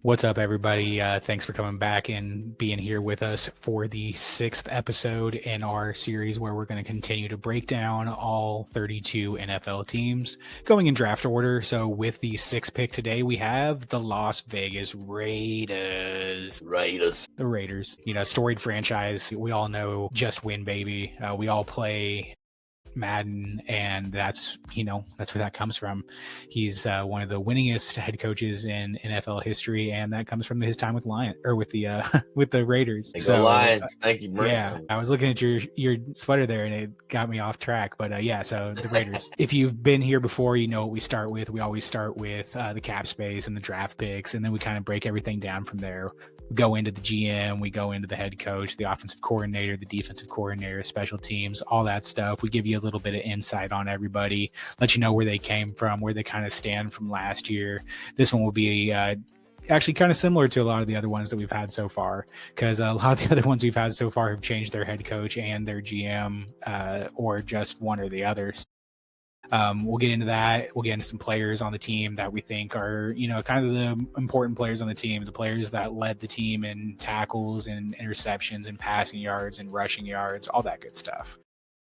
What's up, everybody? Thanks for coming back and being here with us for the sixth episode in our series where we're going to continue to break down all 32 NFL teams going in draft order. So, with the sixth pick today, we have the Las Vegas Raiders. The Raiders, storied franchise. We all know just win, baby. We all play Madden, and that's where that comes from. He's one of the winningest head coaches in NFL history, and that comes from his time with with the Raiders. Go Lions. Thank you, Brent. Yeah, I was looking at your sweater there, and it got me off track. But so the Raiders. If you've been here before, you know what we start with. We always start with the cap space and the draft picks, and then we kind of break everything down from there. We go into the GM, we go into the head coach, the offensive coordinator, the defensive coordinator, special teams, all that stuff. We give you a little bit of insight on everybody, let you know where they came from, where they kind of stand from last year. This one will be actually kind of similar to a lot of the other ones that we've had so far, because a lot of the other ones we've had so far have changed their head coach and their GM, or just one or the other. We'll get into that. We'll get into some players on the team that we think are, kind of the important players on the team, the players that led the team in tackles and interceptions and passing yards and rushing yards, all that good stuff.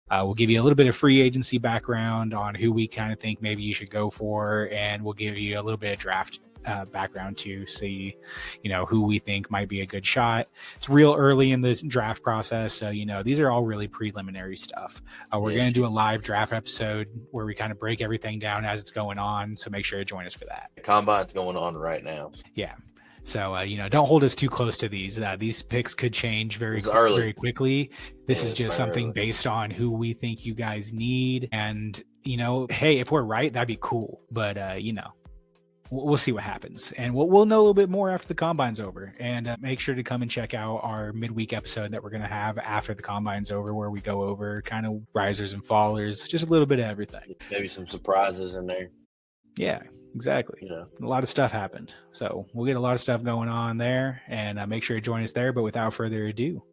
We'll give you a little bit of free agency background on who we kind of think maybe you should go for, and we'll give you a little bit of draft background to see, who we think might be a good shot. It's real early in the draft process, so these are all really preliminary stuff. We're going to do a live draft episode where we kind of break everything down as it's going on, so make sure to join us for that. The combine's going on right now. Yeah. So, don't hold us too close to these. These picks could change very quickly. This is just something based on who we think you guys need. And, hey, if we're right, that'd be cool. But, we'll see what happens. And we'll know a little bit more after the combine's over. And make sure to come and check out our midweek episode that we're going to have after the combine's over, where we go over kind of risers and fallers, just a little bit of everything. Maybe some surprises in there. Yeah. Exactly. A lot of stuff happened. So we'll get a lot of stuff going on there, and make sure to join us there. But without further ado,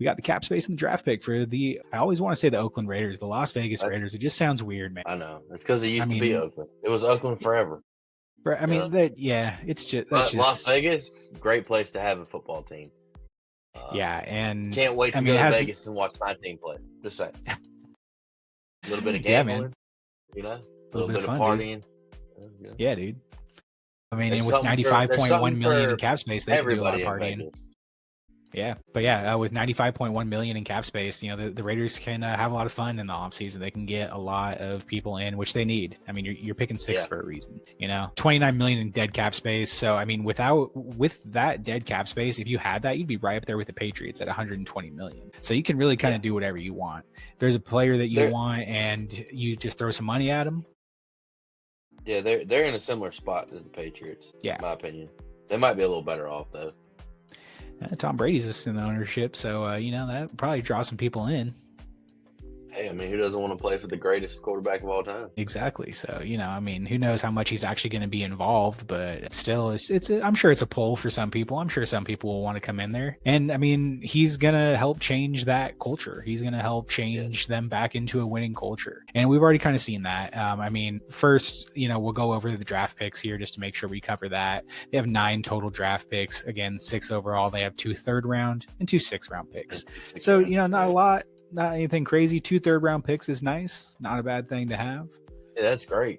we got the cap space and the draft pick for I always want to say the Oakland Raiders, the Las Vegas Raiders. It just sounds weird, man. I know. It's because it used to be Oakland. It was Oakland forever. It's just Las Vegas, great place to have a football team. And can't wait to go to Vegas and watch my team play. Just saying. A little bit of gambling, a little bit of partying. Yeah, dude. I mean, and with 95.1 million in cap space, they can do a lot of partying. Yeah, but with 95.1 million in cap space, the Raiders can have a lot of fun in the offseason. They can get a lot of people in, which they need. I mean, you're picking six for a reason. 29 million in dead cap space. So I mean, with that dead cap space, if you had that, you'd be right up there with the Patriots at 120 million. So you can really kind of do whatever you want. If there's a player that you want, and you just throw some money at them. Yeah, they're in a similar spot as the Patriots. Yeah, in my opinion, they might be a little better off though. Tom Brady's in the ownership, so that probably draws some people in. Hey, I mean, who doesn't want to play for the greatest quarterback of all time? Exactly. So, I mean, who knows how much he's actually going to be involved, but still, I'm sure it's a pull for some people. I'm sure some people will want to come in there. And, I mean, he's going to help change that culture. He's going to help change them back into a winning culture. And we've already kind of seen that. I mean, first, we'll go over the draft picks here just to make sure we cover that. They have 9 total draft picks. Again, 6 overall. They have 2 third-round and 2 sixth-round picks. So, not a lot. Not anything crazy. 2 third-round picks is nice. Not a bad thing to have. Yeah, that's great.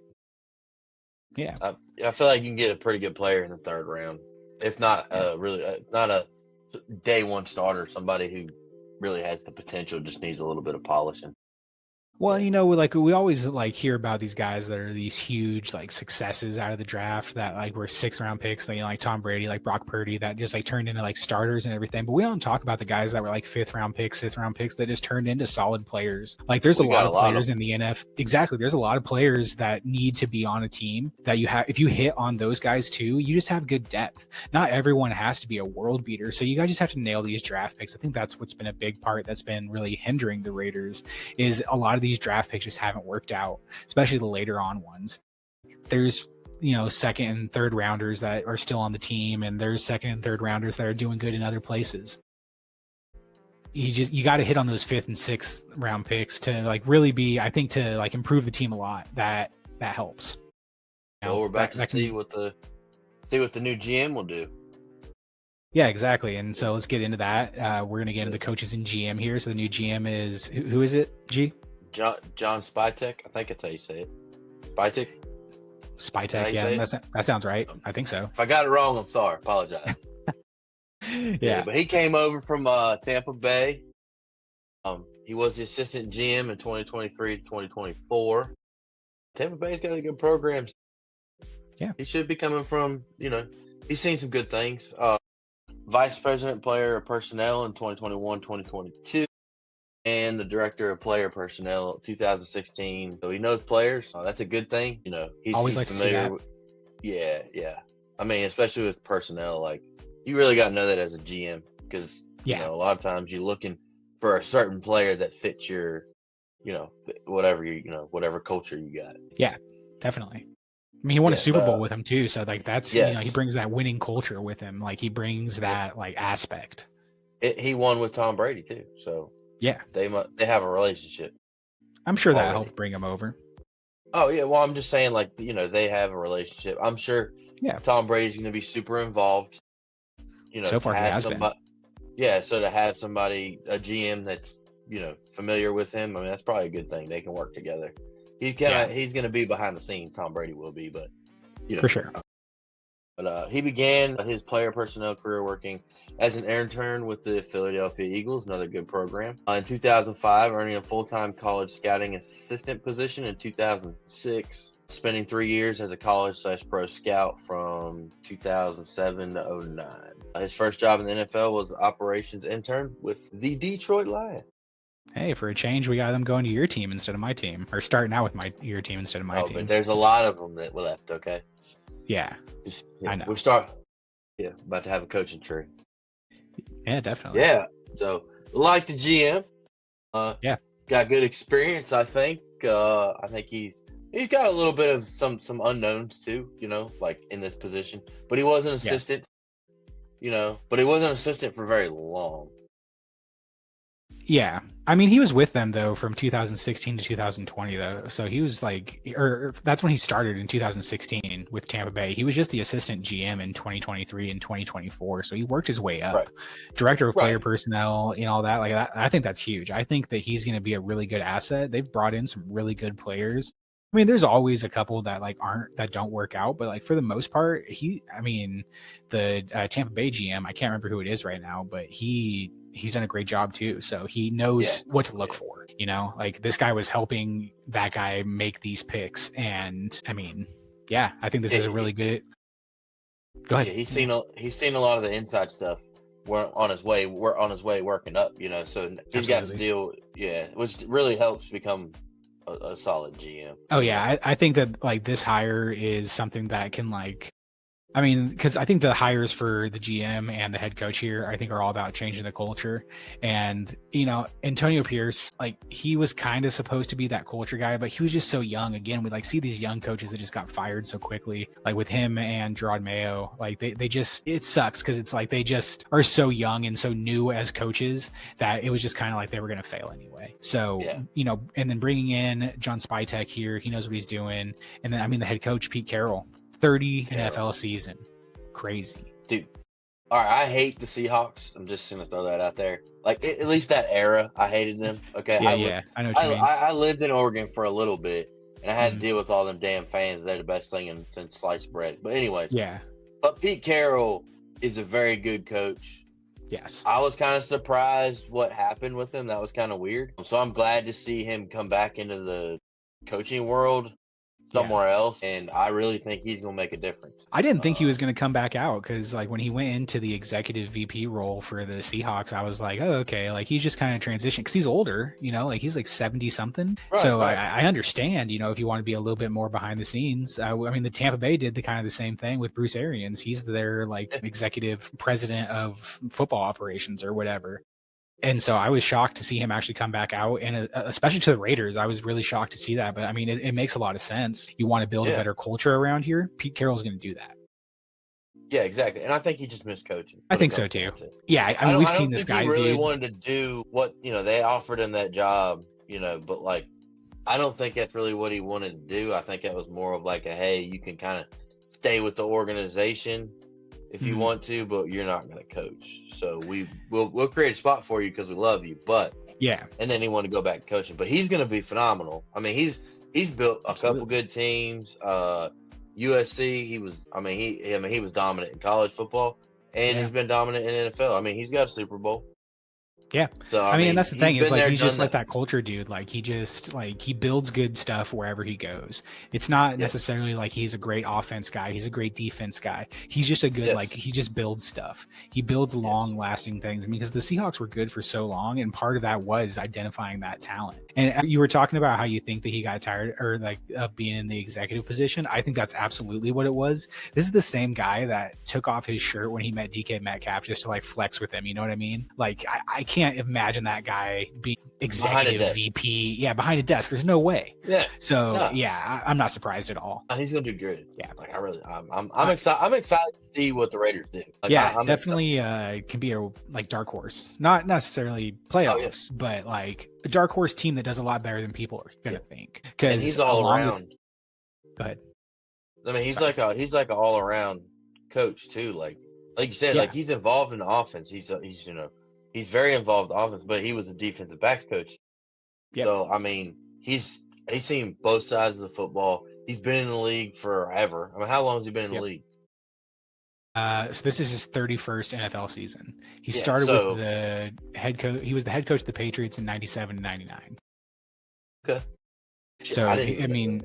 Yeah. I feel like you can get a pretty good player in the 3rd round. If not not a day one starter, somebody who really has the potential, just needs a little bit of polishing. Well, we always hear about these guys that are these huge successes out of the draft that were 6th-round picks, like Tom Brady, like Brock Purdy, that just turned into starters and everything. But we don't talk about the guys that were 5th-round picks, 6th-round picks that just turned into solid players. There's a lot of players in the NFL. Exactly. There's a lot of players that need to be on a team that you have. If you hit on those guys too, you just have good depth. Not everyone has to be a world beater. So you guys just have to nail these draft picks. I think that's what's been a big part that's been really hindering the Raiders, is a lot of these draft picks just haven't worked out, especially the later on ones. There's 2nd and 3rd rounders that are still on the team, and there's 2nd and 3rd rounders that are doing good in other places. You got to hit on those 5th and 6th round picks to really be, I think, to improve the team a lot. That helps. Well, we're back to see what the See what the new GM will do. Yeah, exactly. And so let's get into that. We're going to get into the coaches and GM here. So the new GM is, who is it, G? John Spytek. I think that's how you say it. Spytek? Spytek, yeah. That sounds right. I think so. If I got it wrong, I'm sorry. Apologize. Yeah. But he came over from Tampa Bay. He was the assistant GM in 2023 to 2024. Tampa Bay's got a good program. Yeah. He should be coming from, he's seen some good things. Vice President Player Personnel in 2021, 2022, and the Director of Player Personnel 2016. So he knows players. That's a good thing. He's always like familiar to see that. Yeah. I mean, especially with personnel, like you really got to know that as a GM because a lot of times you're looking for a certain player that fits your, whatever culture you got. Yeah, definitely. I mean, he won a Super Bowl with him too, so like that's he brings that winning culture with him. Like he brings that like aspect. He won with Tom Brady too, so yeah, they have a relationship. I'm sure that helped bring him over. Oh yeah, well I'm just saying like they have a relationship. I'm sure. Yeah, Tom Brady's going to be super involved. So far he has been. Yeah, so to have somebody, a GM that's familiar with him, I mean that's probably a good thing. They can work together. He's going to be behind the scenes. Tom Brady will be, but for sure. But he began his player personnel career working as an intern with the Philadelphia Eagles, another good program. In 2005, earning a full-time college scouting assistant position in 2006, spending 3 years as a college/pro scout from 2007 to 2009. His first job in the NFL was operations intern with the Detroit Lions. Hey, for a change, we got them going to your team instead of my team, or starting out with your team instead of my team. But there's a lot of them that were left. Okay. Yeah, I know. About to have a coaching tree. Yeah, definitely. Yeah. So, like the GM, got good experience. I think. I think he's got a little bit of some unknowns too. Like in this position, but he was an assistant. But he wasn't an assistant for very long. Yeah. I mean, he was with them though from 2016 to 2020 though. So he was like, or that's when he started in 2016 with Tampa Bay. He was just the assistant GM in 2023 and 2024. So he worked his way up. Right. Director of player personnel and all that. Like I think that's huge. I think that he's going to be a really good asset. They've brought in some really good players. I mean, there's always a couple that that don't work out, but like for the most part, the Tampa Bay GM, I can't remember who it is right now, but he's done a great job too. So he knows what to look for, like this guy was helping that guy make these picks. And I mean, I think this is a really good. Go ahead. Yeah, he's seen a lot of the inside stuff. We're on his way working up, so he's got to deal. Yeah, which really helps become a solid GM. Oh yeah, I think that like this hire is something that can because I think the hires for the GM and the head coach here, I think are all about changing the culture. And, Antonio Pierce, he was kind of supposed to be that culture guy, but he was just so young. Again, we see these young coaches that just got fired so quickly, like with him and Gerard Mayo, they just, it sucks because it's like they just are so young and so new as coaches that it was just kind of like they were going to fail anyway. So, and then bringing in John Spytek here, he knows what he's doing. And then, the head coach, Pete Carroll, 30 NFL season. Crazy. Dude. All right, I hate the Seahawks. I'm just going to throw that out there. At least that era, I hated them. Okay. I know what you mean. I lived in Oregon for a little bit, and I had to deal with all them damn fans. They're the best thing since sliced bread. But anyway. Yeah. But Pete Carroll is a very good coach. Yes. I was kind of surprised what happened with him. That was kind of weird. So I'm glad to see him come back into the coaching world somewhere else, and I really think he's gonna make a difference. I didn't think he was gonna come back out because when he went into the executive VP role for the Seahawks, I was like, oh, okay, he's just kind of transitioned because he's older, he's 70 something. Right, so right. I understand, if you want to be a little bit more behind the scenes. The Tampa Bay did the kind of the same thing with Bruce Arians. He's their executive president of football operations or whatever. And so I was shocked to see him actually come back out, and especially to the Raiders, I was really shocked to see that. But it makes a lot of sense. You want to build a better culture around here. Pete Carroll's going to do that. Yeah, exactly. And I think he just missed coaching. I think so too. Yeah, we've seen this guy. He really wanted to do what they offered him that job. But I don't think that's really what he wanted to do. I think that was more of hey, you can kind of stay with the organization if you Mhm. want to, but you're not going to coach. So we'll create a spot for you because we love you, but Yeah, and then he wanted to go back coaching. But he's going to be phenomenal. I mean, he's built a couple absolutely. good teams. USC, he was dominant in college football, and Yeah. he's been dominant in NFL. I mean, he's got a Super Bowl. Yeah. So I mean, and that's the he's thing is been like there, he's done just like that. that culture dude. Like he builds good stuff wherever he goes. It's not Yes. necessarily like he's a great offense guy. He's a great defense guy. He's just a good Yes. he just builds stuff. He builds long lasting things. I mean, because the Seahawks were good for so long, and part of that was identifying that talent. And you were talking about how you think that he got tired or like of being in the executive position. I think that's absolutely what it was. This is the same guy that took off his shirt when he met DK Metcalf just to like flex with him. You know what I mean? Like I can't imagine that guy being executive VP. Yeah, behind a desk. There's no way. Yeah. So No. yeah, I'm not surprised at all. He's gonna do good. Yeah. Like I'm excited. I'm excited to see what the Raiders do. Like, yeah, I'm definitely can be a like dark horse. Not necessarily playoffs, but like a dark horse team that does a lot better than people are gonna think. Because he's all around. Go ahead. I mean, he's like an all around coach too. Like you said, like he's involved in the offense. He's very involved in offense, but he was a defensive backs coach. Yep. So I mean, he's seen both sides of the football. He's been in the league forever. I mean, how long has he been in the league? So this is his 31st NFL season. He started with the head coach. He was the head coach of the Patriots in 97 and 99. Okay. So I mean,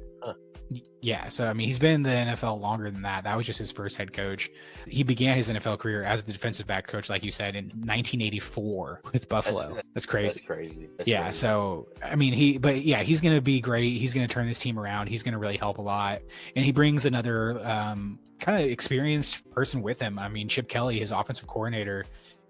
yeah. So I mean, he's been in the NFL longer than that. That was just his first head coach. He began his NFL career as the defensive back coach, like you said, in 1984 with Buffalo. That's crazy. That's crazy. Yeah. Crazy. So I mean, he's going to be great. He's going to turn this team around. He's going to really help a lot, and he brings another kind of experienced person with him. I mean, Chip Kelly, his offensive coordinator.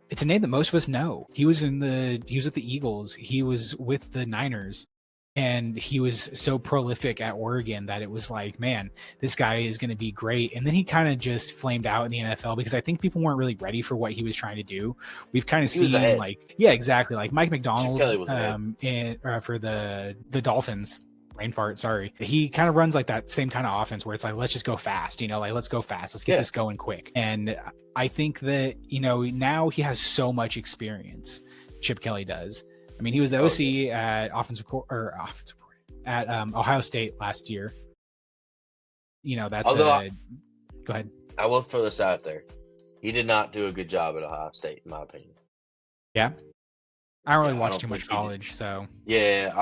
It's a name that most of us know. He was with the Eagles. He was with the Niners. And he was so prolific at Oregon that it was like, man, this guy is going to be great. And then he kind of just flamed out in the NFL because I think people weren't really ready for what he was trying to do. We've kind of seen exactly. Like Mike McDonald for the Dolphins. Brain fart, sorry. He kind of runs like that same kind of offense where it's like, let's just go fast, like, let's go fast. Let's get this going quick. And I think that, now he has so much experience. Chip Kelly does. I mean, he was the OC at at Ohio State last year. That's go ahead. I will throw this out there. He did not do a good job at Ohio State, in my opinion. Yeah, I don't really watch too much college, so yeah,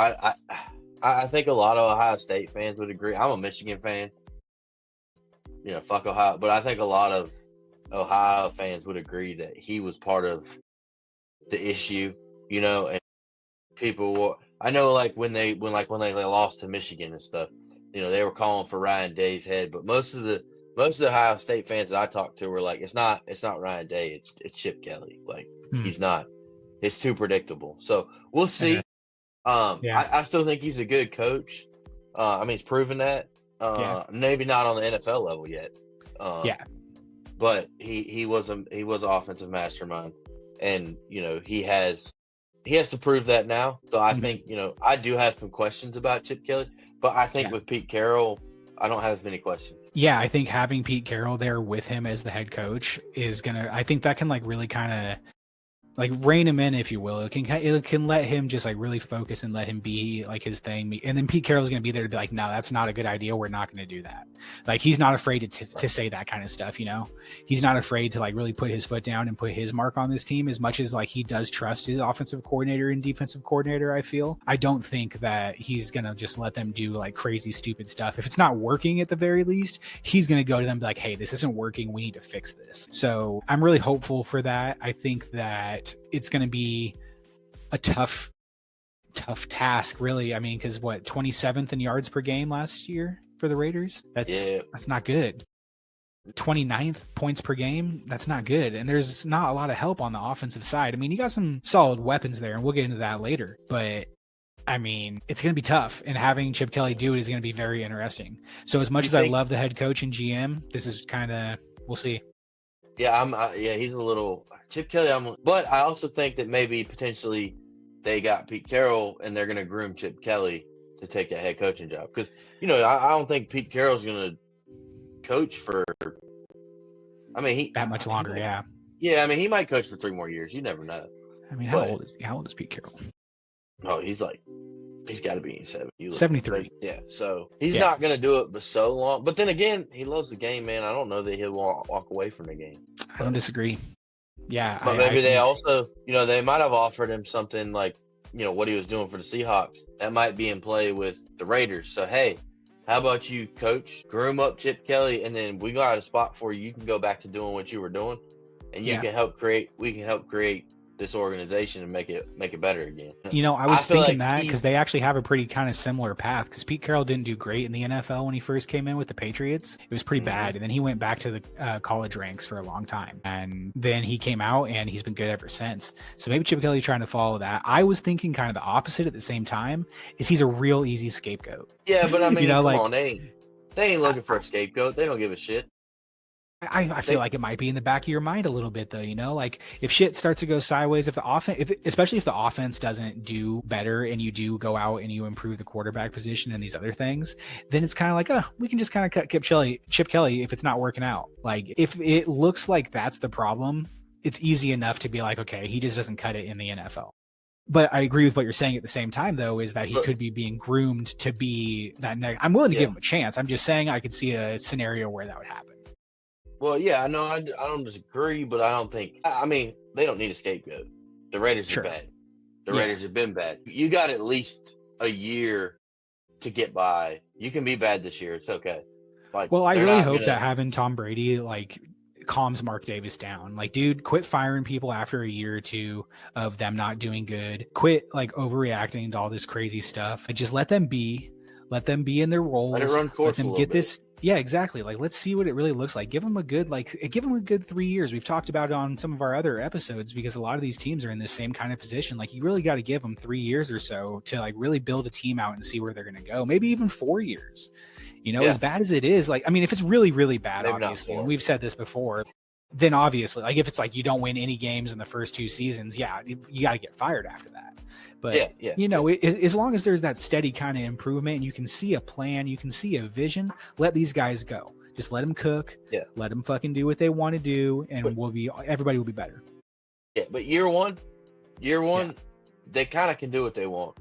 I think a lot of Ohio State fans would agree. I'm a Michigan fan. Fuck Ohio, but I think a lot of Ohio fans would agree that he was part of the issue. And people, I know, like when they lost to Michigan and stuff, they were calling for Ryan Day's head. But most of the Ohio State fans that I talked to were like, it's not Ryan Day, it's Chip Kelly. Like he's not. It's too predictable. So we'll see. I still think he's a good coach. I mean, he's proven that. Maybe not on the NFL level yet. But he was an offensive mastermind, and he has to prove that now. So I think, I do have some questions about Chip Kelly, but I think with Pete Carroll, I don't have as many questions. Yeah, I think having Pete Carroll there with him as the head coach I think that can like really kind of like rein him in, if you will. It can let him just like really focus and let him be like his thing. And then Pete Carroll's going to be there to be like, no, that's not a good idea. We're not going to do that. Like he's not afraid to say that kind of stuff. He's not afraid to like really put his foot down and put his mark on this team as much as like he does trust his offensive coordinator and defensive coordinator. I don't think that he's going to just let them do like crazy, stupid stuff. If it's not working at the very least, he's going to go to them and be like, hey, this isn't working. We need to fix this. So I'm really hopeful for that. I think that it's going to be a tough task, really. I mean, because 27th in yards per game last year for the Raiders? That's not good. 29th points per game, that's not good. And there's not a lot of help on the offensive side. I mean, you got some solid weapons there, and we'll get into that later. But I mean, it's going to be tough, and having Chip Kelly do it is going to be very interesting. So as much as I love the head coach and GM, this is kind of, we'll see. Yeah, he's a little Chip Kelly. But I also think that maybe potentially they got Pete Carroll and they're going to groom Chip Kelly to take that head coaching job. Because, I don't think Pete Carroll's going to coach for. I mean, that much longer. Yeah. Yeah, I mean, he might coach for 3 more years. You never know. I mean, how old is Pete Carroll? Oh, he's got to be 73. Yeah, so he's not going to do it for so long. But then again, he loves the game, man. I don't know that he'll walk away from the game. I don't disagree. Yeah. But maybe they also, they might have offered him something like, what he was doing for the Seahawks. That might be in play with the Raiders. So, hey, how about you, coach, groom up Chip Kelly, and then we got a spot for you. You can go back to doing what you were doing, and we can help create this organization and make it better again. I was thinking that because they actually have a pretty kind of similar path, because Pete Carroll didn't do great in the NFL when he first came in with the Patriots. It was pretty bad. And then he went back to the college ranks for a long time. And then he came out and he's been good ever since. So maybe Chip Kelly's trying to follow that. I was thinking kind of the opposite at the same time, is he's a real easy scapegoat. Yeah, but I mean, come on, they ain't looking for a scapegoat. They don't give a shit. I feel like it might be in the back of your mind a little bit, though. Like if shit starts to go sideways, if the offense, especially if the offense doesn't do better, and you do go out and you improve the quarterback position and these other things, then it's kind of like, we can just kind of cut Chip Kelly if it's not working out. Like if it looks like that's the problem, it's easy enough to be like, okay, he just doesn't cut it in the NFL. But I agree with what you're saying at the same time, though, is that he could be being groomed to be that next. I'm willing to give him a chance. I'm just saying I could see a scenario where that would happen. Well, yeah, no, I don't disagree, but I don't think. I mean, they don't need a scapegoat. The Raiders are bad. The Raiders have been bad. You got at least a year to get by. You can be bad this year. It's okay. Well, I really hope that having Tom Brady calms Mark Davis down. Like, dude, quit firing people after a year or two of them not doing good. Quit overreacting to all this crazy stuff. And just let them be in their roles. Let it run course. Let them get this. Yeah, exactly. Let's see what it really looks like. Give them a good 3 years. We've talked about it on some of our other episodes, because a lot of these teams are in this same kind of position. You really got to give them 3 years or so to really build a team out and see where they're going to go. Maybe even 4 years. As bad as it is, if it's really, really bad, maybe obviously, and we've said this before, then obviously, if it's you don't win any games in the first 2 seasons, you got to get fired after that. But, as long as there's that steady kind of improvement and you can see a plan, you can see a vision, let these guys go. Just let them cook. Yeah. Let them fucking do what they want to do, and everybody will be better. Yeah, but year one, they kind of can do what they want.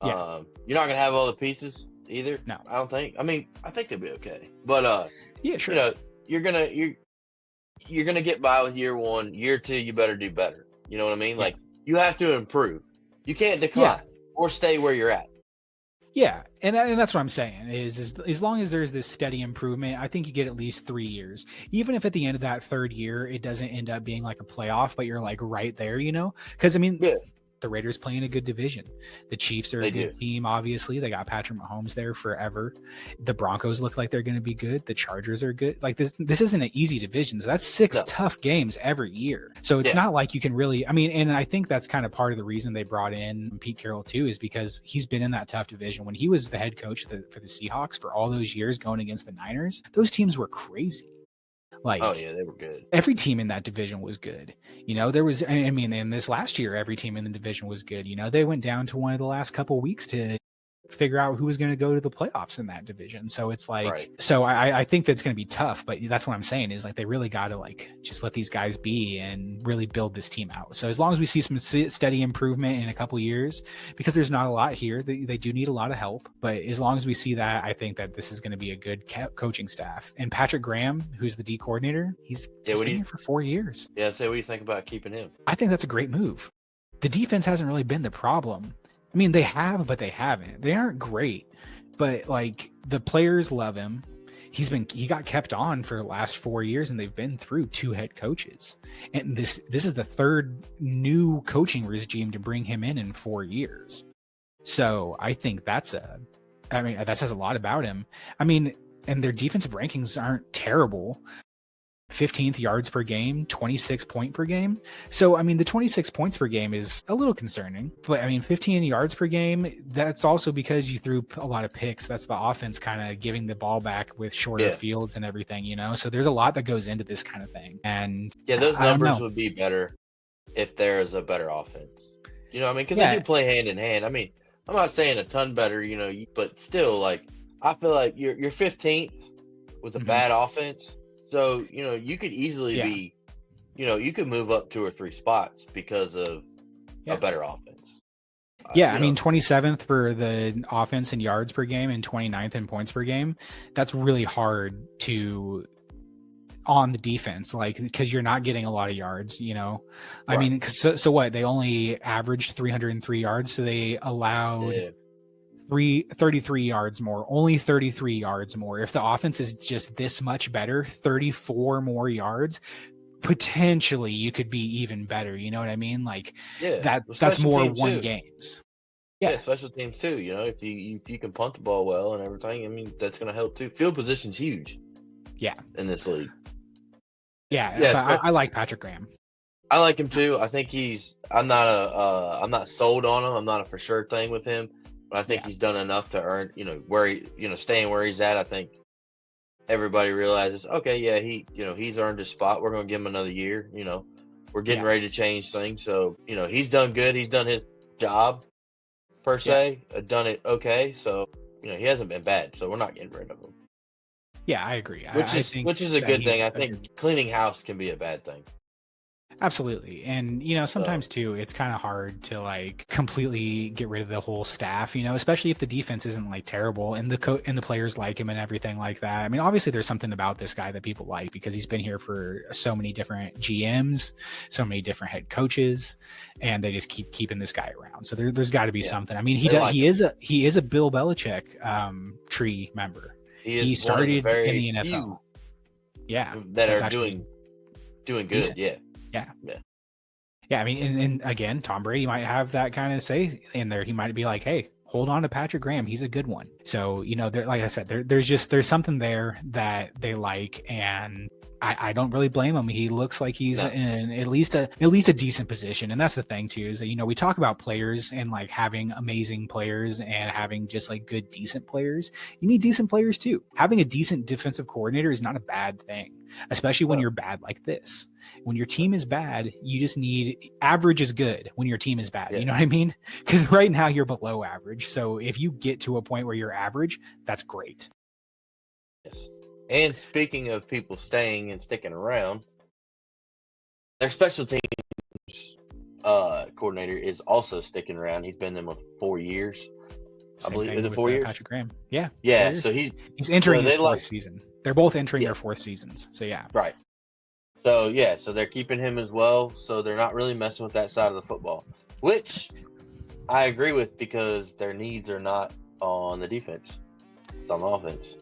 Yeah. You're not going to have all the pieces either. No. I don't think. I mean, I think they'll be okay. But, yeah, sure. You're going to get by with year one. Year two, you better do better. You know what I mean? Yeah. You have to improve. You can't decline or stay where you're at. Yeah, and that's what I'm saying is as long as there's this steady improvement, I think you get at least 3 years. Even if at the end of that third year, it doesn't end up being like a playoff, but you're right there, Because, the Raiders play in a good division. The Chiefs are a good team, obviously. They got Patrick Mahomes there forever. The Broncos look like they're going to be good. The Chargers are good. This isn't an easy division. So that's 6 tough games every year. So it's not like you can really, and I think that's kind of part of the reason they brought in Pete Carroll too, is because he's been in that tough division. When he was the head coach for the Seahawks for all those years going against the Niners, those teams were crazy. Oh yeah, they were good. Every team in that division was good. There was, in this last year, every team in the division was good. They went down to one of the last couple of weeks to figure out who was going to go to the playoffs in that division. So it's so I think that's going to be tough, but that's what I'm saying is they really got to just let these guys be and really build this team out. So as long as we see some steady improvement in a couple years, because there's not a lot here, they do need a lot of help, but as long as we see that, I think that this is going to be a good coaching staff. And Patrick Graham, who's the D coordinator, he's been here for 4 years. Yeah. So what do you think about keeping him? I think that's a great move. The defense hasn't really been the problem. They have, but they haven't. They aren't great, but the players love him. He got kept on for the last 4 years, and they've been through 2 head coaches. And this is the third new coaching regime to bring him in 4 years. So I think that says a lot about him. And their defensive rankings aren't terrible. 15th yards per game, 26 point per game. So, the 26 points per game is a little concerning, but 15 yards per game, that's also because you threw a lot of picks. That's the offense kind of giving the ball back with shorter fields and everything, So there's a lot that goes into this kind of thing. And those numbers would be better if there is a better offense. Because they do play hand in hand. I'm not saying a ton better, but still, I feel like you're 15th. with a bad offense. So, you could easily Yeah. be, you could move up 2 or 3 spots because of a better offense. Yeah, I mean, 27th for the offense in yards per game and 29th in points per game. That's really hard to on the defense, like, because you're not getting a lot of yards, I Right. mean, so what? They only averaged 303 yards, so they allowed 33 yards more, only 33 yards more. If the offense is just this much better, 34 more yards, potentially you could be even better. You know what I mean? Like that's more won games. Yeah, special teams too. If you can punt the ball well and everything, I mean, that's going to help too. Field position's huge. Yeah, in this league. Yeah, but I like Patrick Graham. I like him too. I think I'm not sold on him. I'm not a for sure thing with him, but I think he's done enough to earn, staying where he's at. I think everybody realizes, okay, yeah, he's earned his spot. We're going to give him another year. We're getting ready to change things. So, he's done good. He's done his job per se, done it okay. So, he hasn't been bad. So we're not getting rid of him. Yeah, I agree. Which is a good thing. I think cleaning house can be a bad thing. Absolutely. And, sometimes too, it's kind of hard to like completely get rid of the whole staff, especially if the defense isn't like terrible and the players like him and everything like that. I mean, obviously there's something about this guy that people like because he's been here for so many different GMs, so many different head coaches, and they just keep keeping this guy around. So there's got to be something. I mean, he is a Bill Belichick tree member. He started in the NFL. Yeah. That are doing good. Decent. Yeah. I mean, and again, Tom Brady might have that kind of say in there. He might be like, "Hey, hold on to Patrick Graham. He's a good one." So, like I said, there's something there that they like, and I don't really blame him. He looks like he's in at least a decent position, and that's the thing too. Is that, we talk about players and like having amazing players and having just like good, decent players. You need decent players too. Having a decent defensive coordinator is not a bad thing, especially when you're bad like this. When your team is bad, you just need average is good when your team is bad. You know what I mean? Because right now you're below average. So if you get to a point where you're average, that's great. Yes. And speaking of people staying and sticking around, their special teams coordinator is also sticking around. He's been there for 4 years. I believe. Is it 4 years? Patrick Graham. Yeah. Yeah. So he's entering his fourth season. They're both entering their fourth seasons. So yeah. Right. So so they're keeping him as well. So they're not really messing with that side of the football, which I agree with because their needs are not on the defense. It's on the offense.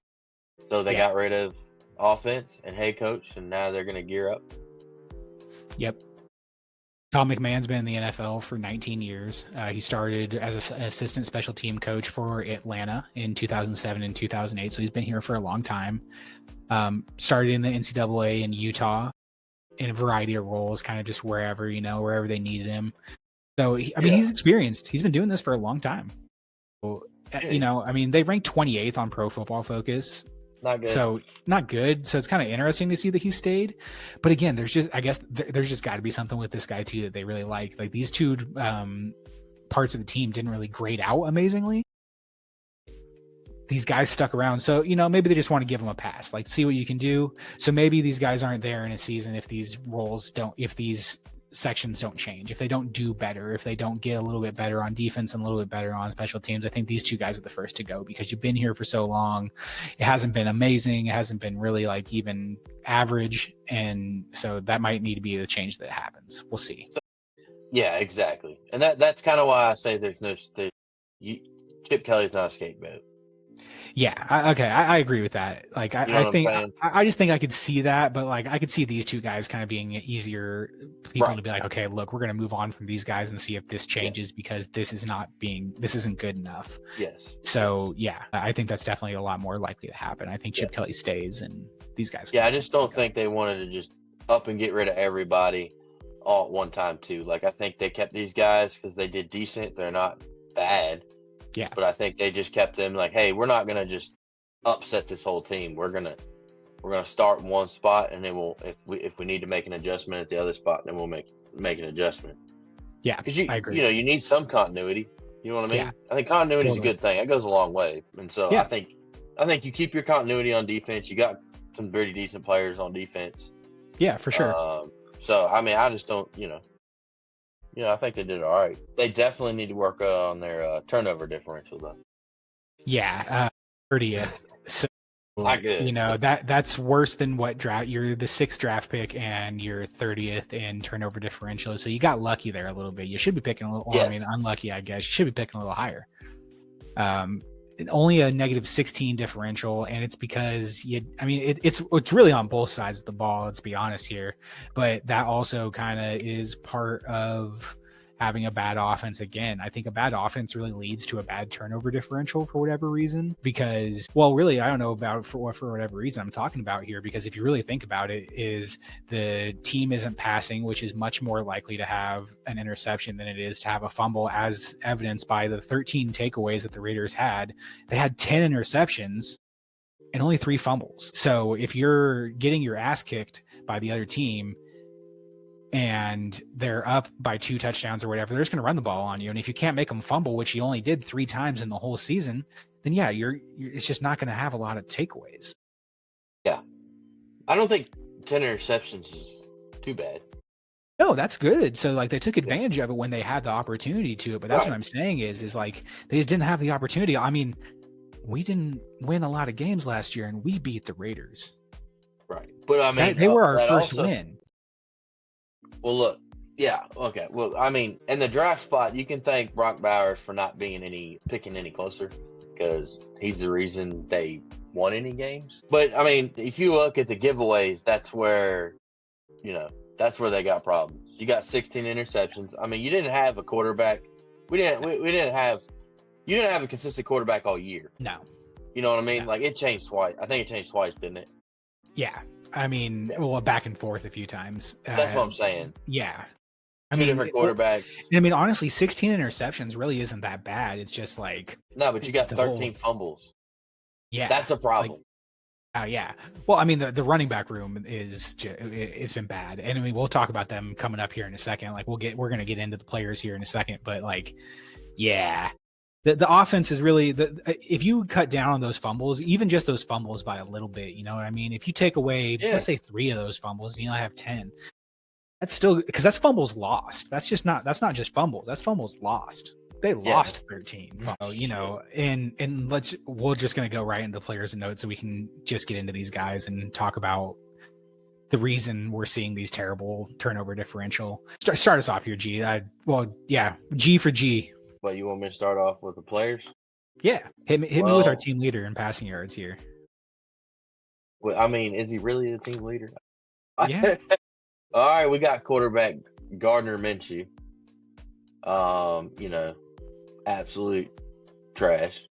So they got rid of offense and head coach, and now they're going to gear up. Yep. Tom McMahon's been in the NFL for 19 years. He started as an assistant special team coach for Atlanta in 2007 and 2008. So he's been here for a long time. Started in the NCAA in Utah in a variety of roles, kind of just wherever they needed him. So, he's experienced. He's been doing this for a long time. So, they ranked 28th on Pro Football Focus. Not good. So not good. So it's kind of interesting to see that he stayed. But again, there's just got to be something with this guy too that they really like. Like these two parts of the team didn't really grade out amazingly. These guys stuck around. So, maybe they just want to give him a pass, like see what you can do. So maybe these guys aren't there in a season if these sections don't change, if they don't do better, if they don't get a little bit better on defense and a little bit better on special teams. I think these two guys are the first to go because you've been here for so long. It hasn't been amazing. It hasn't been really like even average. And so that might need to be the change that happens. We'll see. Yeah, exactly. And that's kind of why I say Chip Kelly's not a scapegoat. Yeah. I agree with that. Like, I just think I could see that, but like, I could see these two guys kind of being easier people to be like, okay, look, we're going to move on from these guys and see if this changes because this isn't good enough. Yes. So yeah, I think that's definitely a lot more likely to happen. I think Chip Kelly stays and these guys. Yeah. I just don't think they wanted to just up and get rid of everybody all at one time too. Like, I think they kept these guys because they did decent. They're not bad. Yeah. But I think they just kept them like, hey, we're not gonna just upset this whole team. We're gonna start in one spot, and then if we need to make an adjustment at the other spot, then we'll make an adjustment. Yeah, because I agree. You need some continuity. You know what I mean? Yeah. I think continuity is a good thing. That goes a long way. And so I think you keep your continuity on defense. You got some pretty decent players on defense. Yeah, for sure. So I mean, I just don't, I think they did all right. They definitely need to work on their turnover differential though. Yeah, 30th. So Not good. That's worse than what draft. You're the 6th draft pick and you're 30th in turnover differential. So you got lucky there a little bit. You should be picking a little. Well, Yes. I mean, unlucky, I guess. You should be picking a little higher. Only a negative 16 differential, and it's because it's really on both sides of the ball. Let's be honest here, but that also kind of is part of having a bad offense. Again, I think a bad offense really leads to a bad turnover differential for whatever reason, because, well, really, I don't know about for whatever reason I'm talking about here, because if you really think about it, is the team isn't passing, which is much more likely to have an interception than it is to have a fumble, as evidenced by the 13 takeaways that the Raiders had. They had 10 interceptions and only 3 fumbles. So if you're getting your ass kicked by the other team and they're up by 2 touchdowns or whatever, they're just going to run the ball on you. And if you can't make them fumble, which you only did 3 times in the whole season, then yeah, it's just not going to have a lot of takeaways. Yeah. I don't think 10 interceptions is too bad. No, that's good. So like they took advantage of it when they had the opportunity to it. But that's what I'm saying is like they just didn't have the opportunity. I mean, we didn't win a lot of games last year and we beat the Raiders. Right. But I mean, they were our first win. Well, look, yeah, okay. Well, I mean, in the draft spot, you can thank Brock Bowers for not picking any closer, because he's the reason they won any games. But I mean, if you look at the giveaways, that's where they got problems. You got 16 interceptions. I mean, you didn't have a quarterback. You didn't have a consistent quarterback all year. No. You know what I mean? No. Like, it changed twice. I think it changed twice, didn't it? Yeah. I mean, well, back and forth a few times. That's what I'm saying. Yeah. Two different quarterbacks. I mean, honestly, 16 interceptions really isn't that bad. It's just like... No, but you got 13 fumbles. Yeah. That's a problem. Yeah. Well, I mean, the running back room it's been bad. And I mean, we'll talk about them coming up here in a second. Like we're going to get into the players here in a second, but like, yeah, the offense is really if you cut down on those fumbles, even just those fumbles by a little bit, you know what I mean? If you take away, let's say 3 of those fumbles, and you only have 10, that's still, because that's fumbles lost. That's not just fumbles. That's fumbles lost. They lost 13, so, and we're just going to go right into players and notes so we can just get into these guys and talk about the reason we're seeing these terrible turnover differential. Start us off here, G. G for G. But you want me to start off with the players? Yeah. Hit me with our team leader in passing yards here. Well, I mean, is he really the team leader? Yeah. All right, we got quarterback Gardner Minshew. Absolute trash.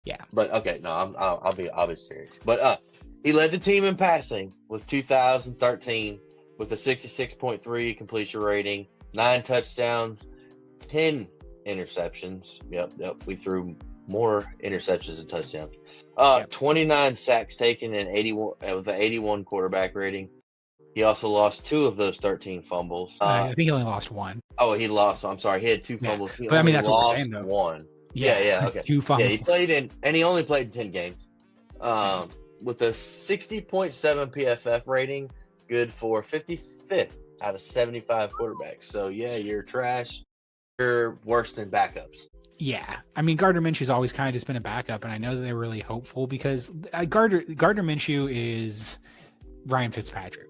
Yeah. But okay, no, I'll be serious. But he led the team in passing with 2013 with a 66.3 completion rating, 9 touchdowns, 10 interceptions. Yep. We threw more interceptions than touchdowns. 29 sacks taken and 81 with an 81 quarterback rating. He also lost 2 of those 13 fumbles. I think he only lost 1. Oh, he lost. I'm sorry. He had 2 fumbles. But I mean, that's what we're saying, though. 1. Yeah. Okay. 2 fumbles. Yeah, he only played in 10 games. With a 60.7 PFF rating, good for 55th out of 75 quarterbacks. So yeah, you're trash. You're worse than backups. Yeah, I mean, Gardner Minshew's always kind of just been a backup, and I know that they're really hopeful because Gardner Minshew is Ryan Fitzpatrick.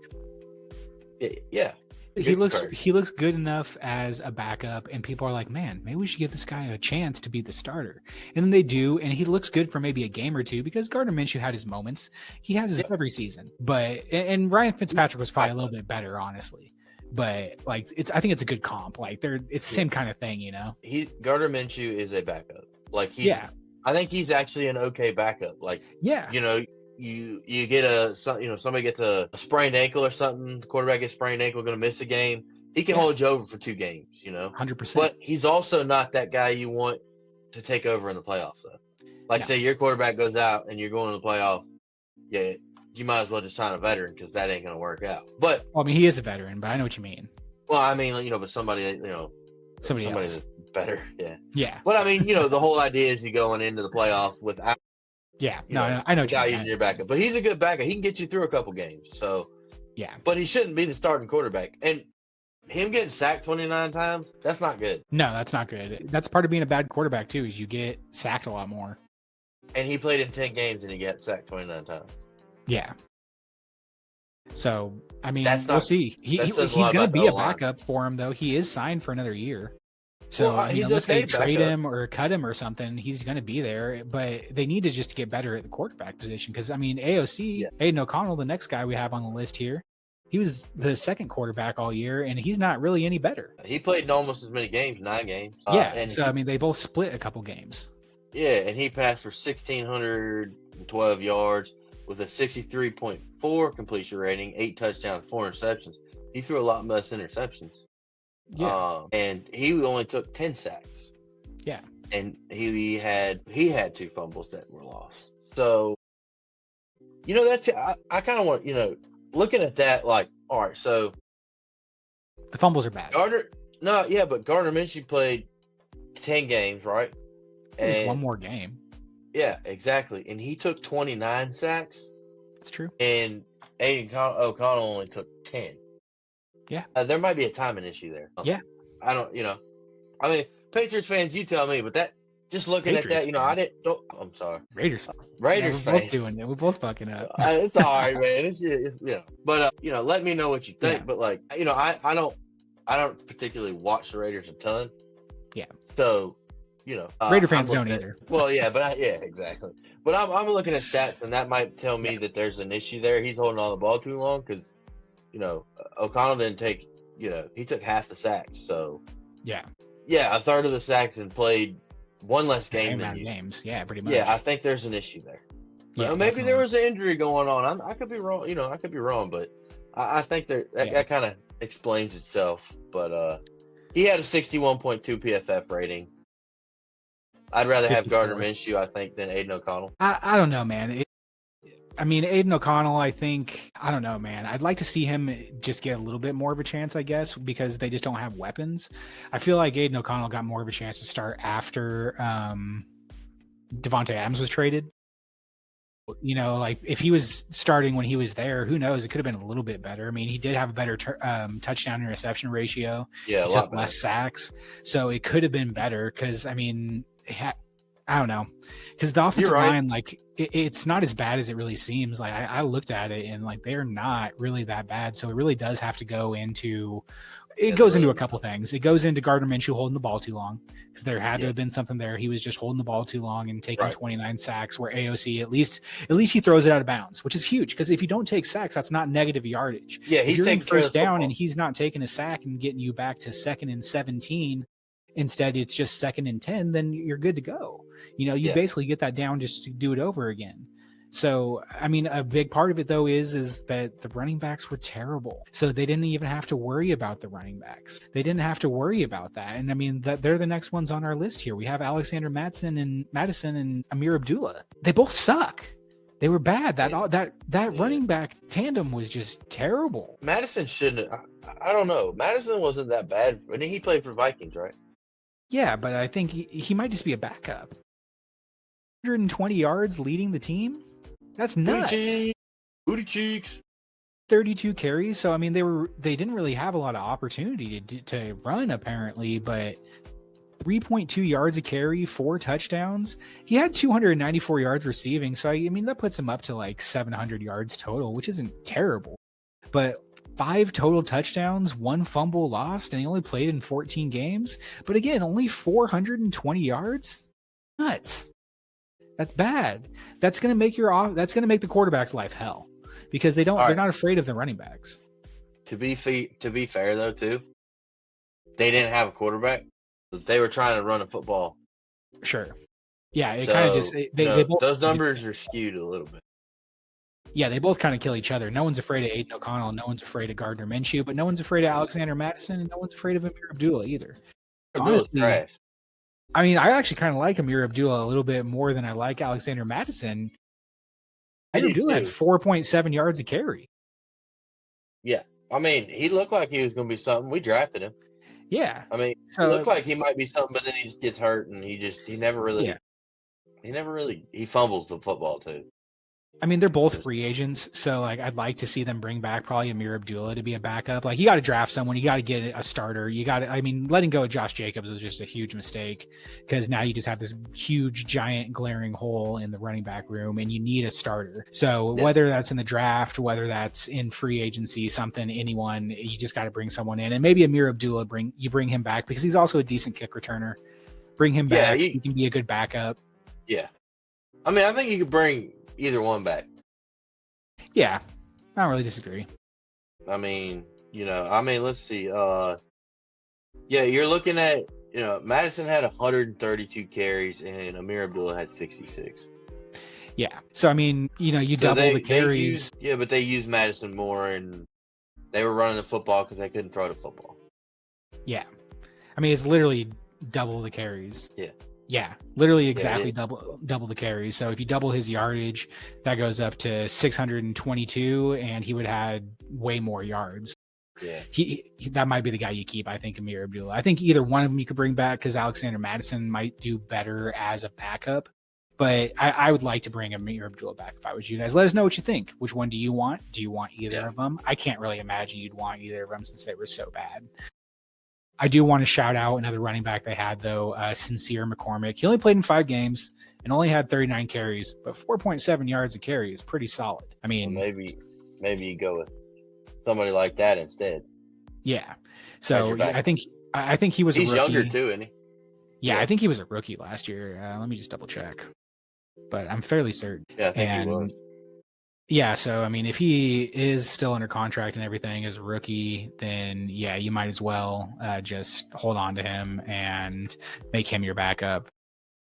Yeah. He looks good enough as a backup, and people are like, man, maybe we should give this guy a chance to be the starter. And then they do, and he looks good for maybe a game or two because Gardner Minshew had his moments. He has his every season. And Ryan Fitzpatrick was probably a little bit better, honestly. But like I think it's a good comp. Like it's the same kind of thing, Gardner Minshew is a backup. Like I think he's actually an okay backup. Like you get somebody gets a sprained ankle or something, the quarterback gets sprained ankle, going to miss a game. He can hold you over for 2 games, 100%. But he's also not that guy you want to take over in the playoffs, though. Like, say your quarterback goes out and you're going to the playoffs, you might as well just sign a veteran because that ain't going to work out. But I mean, he is a veteran, but I know what you mean. Well, I mean, but somebody somebody else that's better, yeah. But I mean, the whole idea is you going into the playoffs without Yeah, You no, know, I know the what you guy mean. using your backup, but he's a good backup. He can get you through a couple games. So, Yeah. but he shouldn't be the starting quarterback. And him getting sacked 29 times, that's not good. No, that's not good. That's part of being a bad quarterback too, is you get sacked a lot more. And he played in 10 games and he got sacked 29 times. Yeah. So, I mean, That's we'll not- see. that says a He's lot going to about the be a O-line. backup for him, though. He is signed for another year. So, Well, I mean, he's unless they okay trade backup. him or cut him or something, he's going to be there. But they need to just get better at the quarterback position because, I mean, AOC, Aiden O'Connell, the next guy we have on the list here, he was the second quarterback all year, and he's not really any better. He played in almost as many games, 9 games. Yeah, and so, I mean, they both split a couple games. Yeah, and he passed for 1,612 yards with a 63.4 completion rating, 8 touchdowns, 4 interceptions. He threw a lot less interceptions. Yeah. And he only took 10 sacks. Yeah. And he had 2 fumbles that were lost. So, you know, that's I kind of want, you know, looking at that, like, all right, so the fumbles are bad. Gardner Minshew played 10 games, right? There's one more game. Yeah, exactly. And he took 29 sacks. That's true. And Aiden O'Connell only took 10. Yeah. There might be a timing issue there. Yeah. I don't, you know. I mean, Patriots fans, you tell me, but that, just looking at that, you know, I'm sorry. Raiders fans. we're both doing it. We're both fucking up. It's all right, man. It's you know. But, you know, let me know what you think. Yeah. But, like, you know, I don't particularly watch the Raiders a ton. Yeah. So, you know, Raider fans don't either. Well, yeah, but yeah, exactly. But I'm looking at stats, and that might tell me that there's an issue there. He's holding on the ball too long because, you know, O'Connell didn't take, you know, he took half the sacks. So yeah, a third of the sacks and played one less game than you. Games, yeah, pretty much. Yeah, I think there's an issue there. Yeah, maybe there was an injury going on. I could be wrong. You know, I could be wrong, but I think that kind of explains itself. But he had a 61.2 PFF rating. I'd rather 54. have Gardner Minshew, I think, than Aiden O'Connell. I don't know, man. I mean, Aiden O'Connell, I think, I don't know, man. I'd like to see him just get a little bit more of a chance, I guess, because they just don't have weapons. I feel like Aiden O'Connell got more of a chance to start after Devontae Adams was traded. You know, like if he was starting when he was there, who knows? It could have been a little bit better. I mean, he did have a better touchdown interception ratio. Yeah, he took less sacks. So it could have been better because, I mean, I don't know. Because the offensive line, like, it's not as bad as it really seems. Like, I looked at it and, like, they're not really that bad. So it really does have to go into it goes into a couple things. It goes into Gardner Minshew holding the ball too long because there had to have been something there. He was just holding the ball too long and taking 29 sacks, where AOC at least he throws it out of bounds, which is huge because if you don't take sacks, that's not negative yardage. Yeah, if he's you're taking in first down football. and he's not taking a sack and getting you back to 2nd and 17. Instead, it's just 2nd and 10, then you're good to go. You know, you basically get that down just to do it over again. So, I mean, a big part of it, though, is that the running backs were terrible. So they didn't even have to worry about the running backs. They didn't have to worry about that. And I mean, they're the next ones on our list here. We have Alexander Madison and Amir Abdullah. They both suck. They were bad. That running back tandem was just terrible. Madison shouldn't. I don't know. Madison wasn't that bad. I mean, he played for Vikings, right? Yeah, but I think he might just be a backup. 120 yards leading the team? That's nuts. Booty cheeks. 32 carries. So I mean, they didn't really have a lot of opportunity to run apparently, but 3.2 yards a carry, 4 touchdowns. He had 294 yards receiving. So I mean, that puts him up to like 700 yards total, which isn't terrible. But 5 total touchdowns, 1 fumble lost, and he only played in 14 games. But again, only 420 yards. Nuts. That's bad. That's going to make the quarterback's life hell because they're not afraid of the running backs. To be fair though, too, they didn't have a quarterback. They were trying to run a football. Sure. Yeah, it kind of just they both, those numbers are skewed a little bit. Yeah, they both kind of kill each other. No one's afraid of Aiden O'Connell, no one's afraid of Gardner Minshew, but no one's afraid of Alexander Madison, and no one's afraid of Amir Abdullah either. Honestly, trash. I mean, I actually kind of like Amir Abdullah a little bit more than I like Alexander Madison. Amir Abdullah had 4.7 yards a carry. Yeah. I mean, he looked like he was going to be something. We drafted him. Yeah. I mean, he looked like he might be something, but then he just gets hurt, and he never really he fumbles the football too. I mean, they're both free agents, so like I'd like to see them bring back probably Amir Abdullah to be a backup. Like you got to draft someone, you got to get a starter. You got to, I mean, letting go of Josh Jacobs was just a huge mistake because now you just have this huge, giant, glaring hole in the running back room, and you need a starter. So whether that's in the draft, whether that's in free agency, something, anyone, you just got to bring someone in, and maybe Amir Abdullah bring him back because he's also a decent kick returner. Bring him back; he can be a good backup. Yeah, I mean, I think you could bring either one back. Yeah, I don't really disagree. I mean, let's see. You're looking at, Madison had 132 carries and Amir Abdullah had 66. Yeah. So, I mean, you double the carries. But they used Madison more and they were running the football because they couldn't throw the football. Yeah. I mean, it's literally double the carries. Yeah. Yeah, literally exactly double the carries. So if you double his yardage, that goes up to 622, and he would have had way more yards. Yeah, he that might be the guy you keep. I think Amir Abdullah. I think either one of them you could bring back because Alexander Madison might do better as a backup. But I would like to bring Amir Abdullah back if I was you guys. Let us know what you think. Which one do you want? Do you want either of them? I can't really imagine you'd want either of them since they were so bad. I do want to shout out another running back they had, though, Sincere McCormick. He only played in 5 games and only had 39 carries, but 4.7 yards a carry is pretty solid. I mean, well, maybe you go with somebody like that instead. Yeah. So I think he was. He's a rookie. younger too, isn't he? Yeah, I think he was a rookie last year. Let me just double check, but I'm fairly certain. Yeah, I think he was. Yeah, so I mean, if he is still under contract and everything as a rookie, then yeah, you might as well just hold on to him and make him your backup.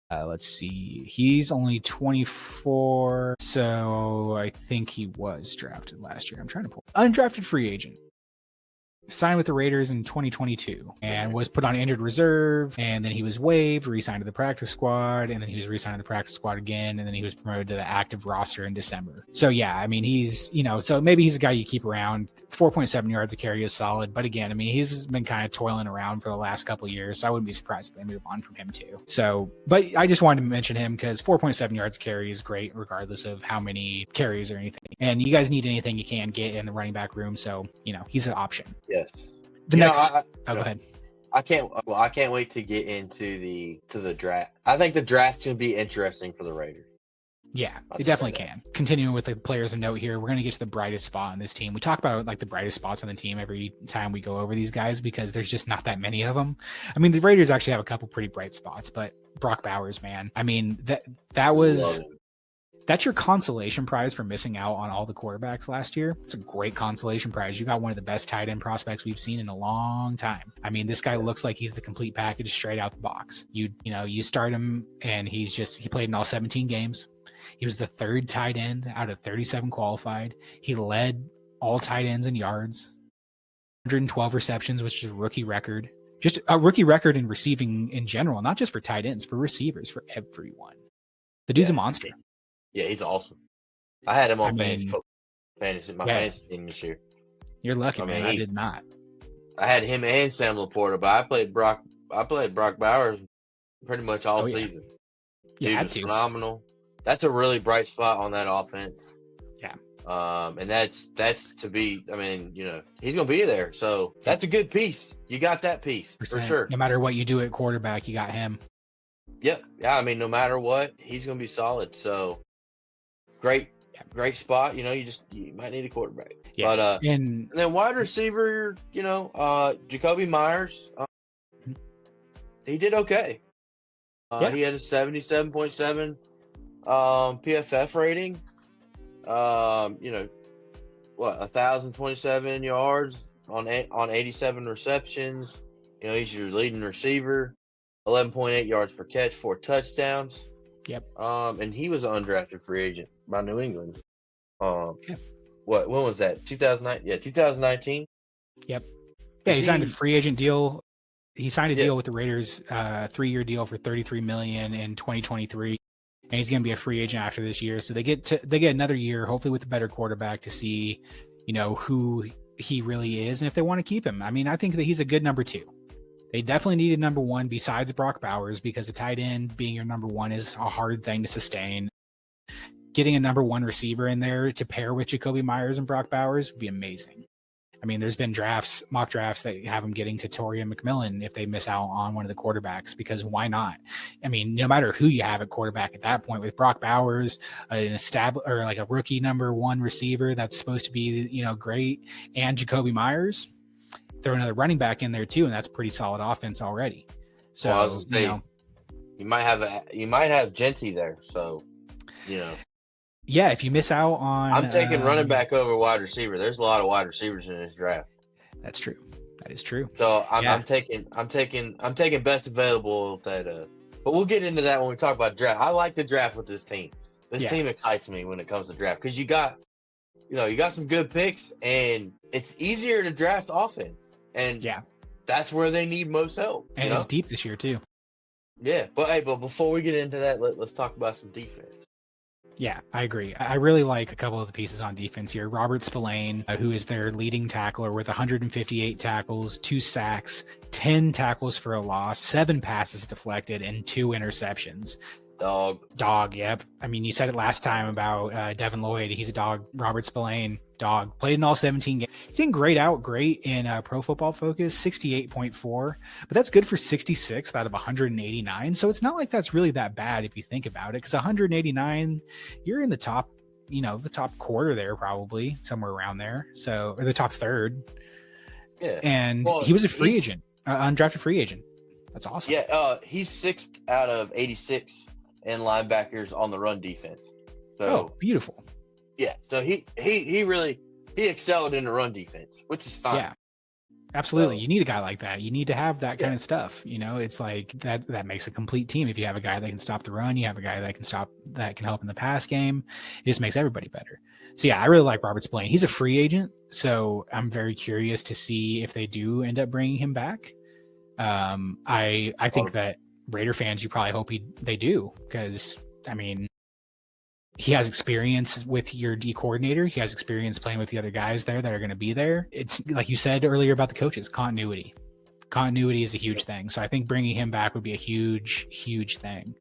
Let's see, he's only 24, so I think he was drafted last year. I'm trying to pull undrafted free agent. Signed with the Raiders in 2022 and was put on injured reserve, and then he was waived, re-signed to the practice squad, and then he was re-signed to the practice squad again, and then he was promoted to the active roster in December. So yeah, I mean, he's, so maybe he's a guy you keep around. 4.7 yards a carry is solid, but again, I mean, he's been kind of toiling around for the last couple of years, so I wouldn't be surprised if they move on from him too. So, but I just wanted to mention him because 4.7 yards a carry is great regardless of how many carries or anything. And you guys need anything you can get in the running back room, so, he's an option. Yes. Go ahead. I can't wait to get into the draft. I think the draft's going to be interesting for the Raiders. Yeah, it definitely can. Continuing with the players of note here, we're going to get to the brightest spot on this team. We talk about like the brightest spots on the team every time we go over these guys because there's just not that many of them. I mean, the Raiders actually have a couple pretty bright spots, but Brock Bowers, man. I mean, that's your consolation prize for missing out on all the quarterbacks last year. It's a great consolation prize. You got one of the best tight end prospects we've seen in a long time. I mean, this guy looks like he's the complete package straight out the box. You start him and he played in all 17 games. He was the 3rd tight end out of 37 qualified. He led all tight ends in yards, 112 receptions, which is a rookie record. Just a rookie record in receiving in general, not just for tight ends, for receivers, for everyone. The dude's a monster. Yeah, he's awesome. I had him on fantasy team this year. You're lucky, man. I did not. I had him and Sam Laporta, but I played Brock Bowers pretty much all season. You had to. Phenomenal. That's a really bright spot on that offense. Yeah. And that's to be. I mean, he's gonna be there, so that's a good piece. You got that piece for sure. No matter what you do at quarterback, you got him. Yep. Yeah. I mean, no matter what, he's gonna be solid. So. Great spot. You might need a quarterback. Yeah. But and then wide receiver, Jacoby Myers, he did okay. He had a 77.7 PFF rating. 1,027 yards on 87 receptions. He's your leading receiver. 11.8 yards per catch, 4 touchdowns. Yep. And he was an undrafted free agent by New England. When was that? 2009? Yeah, 2019. Yep. Yeah, he signed a free agent deal. He signed a deal with the Raiders, 3-year deal for $33 million in 2023, and he's going to be a free agent after this year. So they get another year, hopefully with a better quarterback, to see, who he really is and if they want to keep him. I mean, I think that he's a good number 2. They definitely needed number one besides Brock Bowers, because a tight end being your number one is a hard thing to sustain. Getting a number one receiver in there to pair with Jacoby Myers and Brock Bowers would be amazing. I mean, there's been mock drafts that have them getting to Torrey and McMillan if they miss out on one of the quarterbacks, because why not? I mean, no matter who you have at quarterback at that point, with Brock Bowers, an established or like a rookie number one receiver that's supposed to be, great, and Jacoby Myers, throw another running back in there too, and that's a pretty solid offense already. So, well, I was gonna say, you might have Genty there, so yeah, if you miss out on, I'm taking running back over wide receiver. There's a lot of wide receivers in this draft. That's true. That is true. So I'm taking best available. But we'll get into that when we talk about draft. I like the draft with this team. This team excites me when it comes to draft, because you got some good picks, and it's easier to draft offense, and that's where they need most help. And it's deep this year too. Yeah, but before we get into that, let's talk about some defense. Yeah, I agree. I really like a couple of the pieces on defense here. Robert Spillane, who is their leading tackler with 158 tackles, 2 sacks, 10 tackles for a loss, 7 passes deflected, and 2 interceptions. Dog, yep. I mean, you said it last time about Devin Lloyd. He's a dog. Robert Spillane, dog. Played in all 17 games. He didn't grade out great in Pro Football Focus, 68.4. But that's good for 66th out of 189. So it's not like that's really that bad if you think about it, because 189, you're in the top, the top quarter there, probably, somewhere around there. So, or the top third. Yeah. And he was a free agent, undrafted free agent. That's awesome. Yeah, he's 6th out of 86 in linebackers on the run defense. So, beautiful. Yeah, so he excelled in the run defense, which is fine. Yeah, absolutely. So, you need a guy like that. You need to have that kind of stuff. It's like that makes a complete team. If you have a guy that can stop the run, you have a guy that can help in the pass game. It just makes everybody better. So yeah, I really like Robert Spillane. He's a free agent, so I'm very curious to see if they do end up bringing him back. I think that Raider fans, you probably hope they do, because I mean, he has experience with your D coordinator. He has experience playing with the other guys there that are going to be there. It's like you said earlier about the coaches, continuity. Continuity is a huge thing. So I think bringing him back would be a huge thing.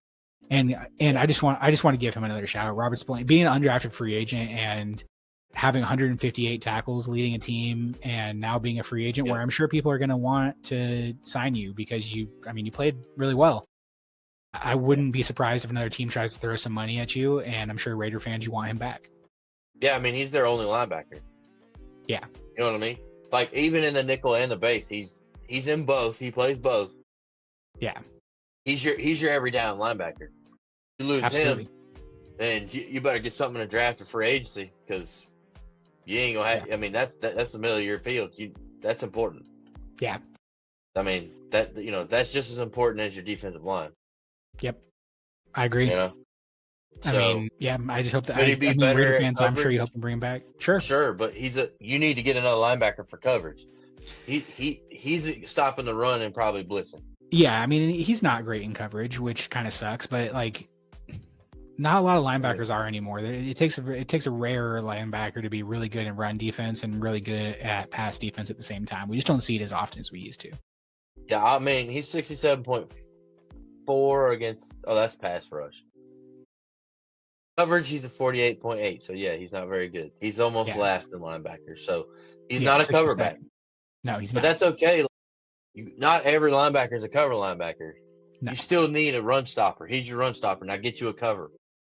And I just want to give him another shout out. Robert Spillane, being an undrafted free agent and having 158 tackles, leading a team, and now being a free agent, where I'm sure people are going to want to sign you because you played really well. I wouldn't be surprised if another team tries to throw some money at you, and I'm sure Raider fans, you want him back. Yeah, I mean, he's their only linebacker. Yeah. You know what I mean? Like, even in the nickel and the base, he's in both. He plays both. Yeah. He's your every down linebacker. You lose him, then you better get something in a draft or free agency, because you ain't gonna have. I mean, that's the middle of your field. That's important. Yeah. I mean, that's just as important as your defensive line. Yep. I agree. I mean, I just hope that Raider fans, I'm sure you hope to bring him back. Sure, but you need to get another linebacker for coverage. He's stopping the run and probably blitzing. Yeah, I mean, he's not great in coverage, which kind of sucks, but like, not a lot of linebackers are anymore. It takes a rare linebacker to be really good in run defense and really good at pass defense at the same time. We just don't see it as often as we used to. Yeah, I mean, he's 67.4 against. Oh, that's pass rush. Coverage, he's a 48.8. So yeah, he's not very good. He's almost last in linebackers. So he's not a cover back. No, he's not. But that's okay. Not every linebacker is a cover linebacker. No. You still need a run stopper. He's your run stopper. Now get you a cover.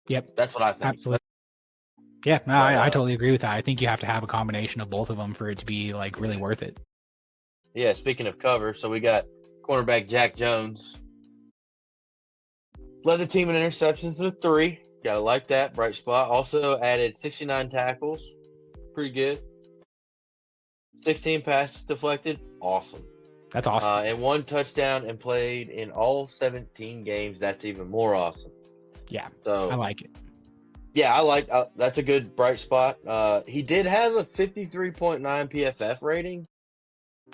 Yep. That's what I think. Absolutely. Yeah, no, I totally agree with that. I think you have to have a combination of both of them for it to be like really worth it. Yeah, speaking of cover, so we got cornerback Jack Jones. Led the team in interceptions with 3. Gotta like that. Bright spot. Also added 69 tackles. Pretty good. 16 passes deflected. Awesome. That's awesome. And 1 touchdown, and played in all 17 games. That's even more awesome. Yeah, so I like it. Yeah, I like that's a good bright spot. He did have a 53.9 PFF rating.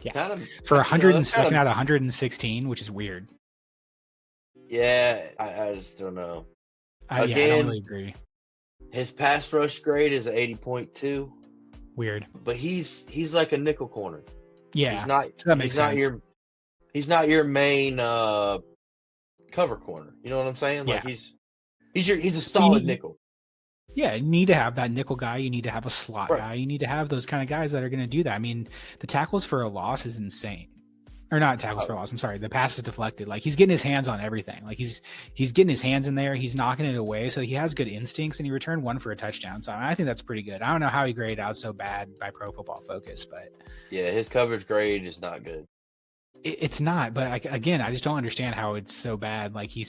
Yeah, kind of for 102nd out of 116, which is weird. Yeah, I just don't know. Again, I don't really agree. His pass rush grade is 80.2. Weird, but he's like a nickel corner. Yeah, he's not. So that makes sense. he's not your main cover corner. You know what I'm saying? Yeah. Like he's a solid nickel. Yeah, you need to have that nickel guy. You need to have a slot Right. guy. You need to have those kind of guys that are going to do that. I mean, the tackles for a loss is insane. Or not tackles for a loss. I'm sorry. The pass is deflected. Like he's getting his hands on everything. Like he's getting his hands in there. He's knocking it away. So he has good instincts, and he returned one for a touchdown. So I think that's pretty good. I don't know how he graded out so bad by Pro Football Focus, but yeah, his coverage grade is not good. It's not, but again, I just don't understand how it's so bad. Like he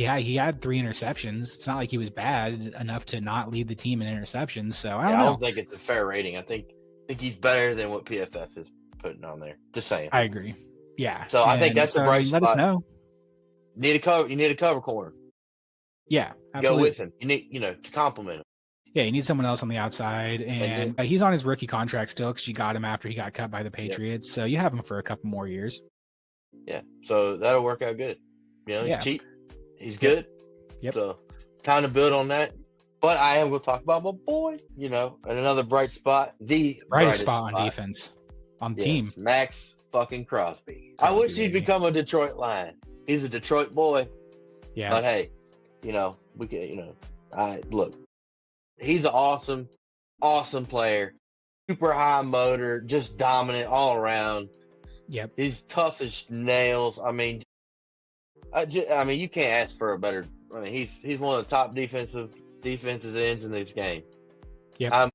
had 3 interceptions. It's not like he was bad enough to not lead the team in interceptions. So I don't think it's a fair rating. I think he's better than what PFF is putting on there. Just saying. I agree. Yeah. So I think that's a bright spot. Let us know. You need a cover corner. Yeah, absolutely. Go with him. You need to compliment him. Yeah, you need someone else on the outside, and he's on his rookie contract still because you got him after he got cut by the Patriots. Yep. So you have him for a couple more years. Yeah, so that'll work out good. He's cheap. He's good. Yep. So kind of build on that. But I am going to talk about my boy, and another bright spot. The brightest spot on defense on the team. Max fucking Crosby. I wish he'd become a Detroit Lion. He's a Detroit boy. Yeah. But hey, we can, look, he's an awesome player. Super high motor, just dominant all around. Yep. He's tough as nails. I mean, you can't ask for a better. I mean, he's one of the top defensive ends in this game. Yep.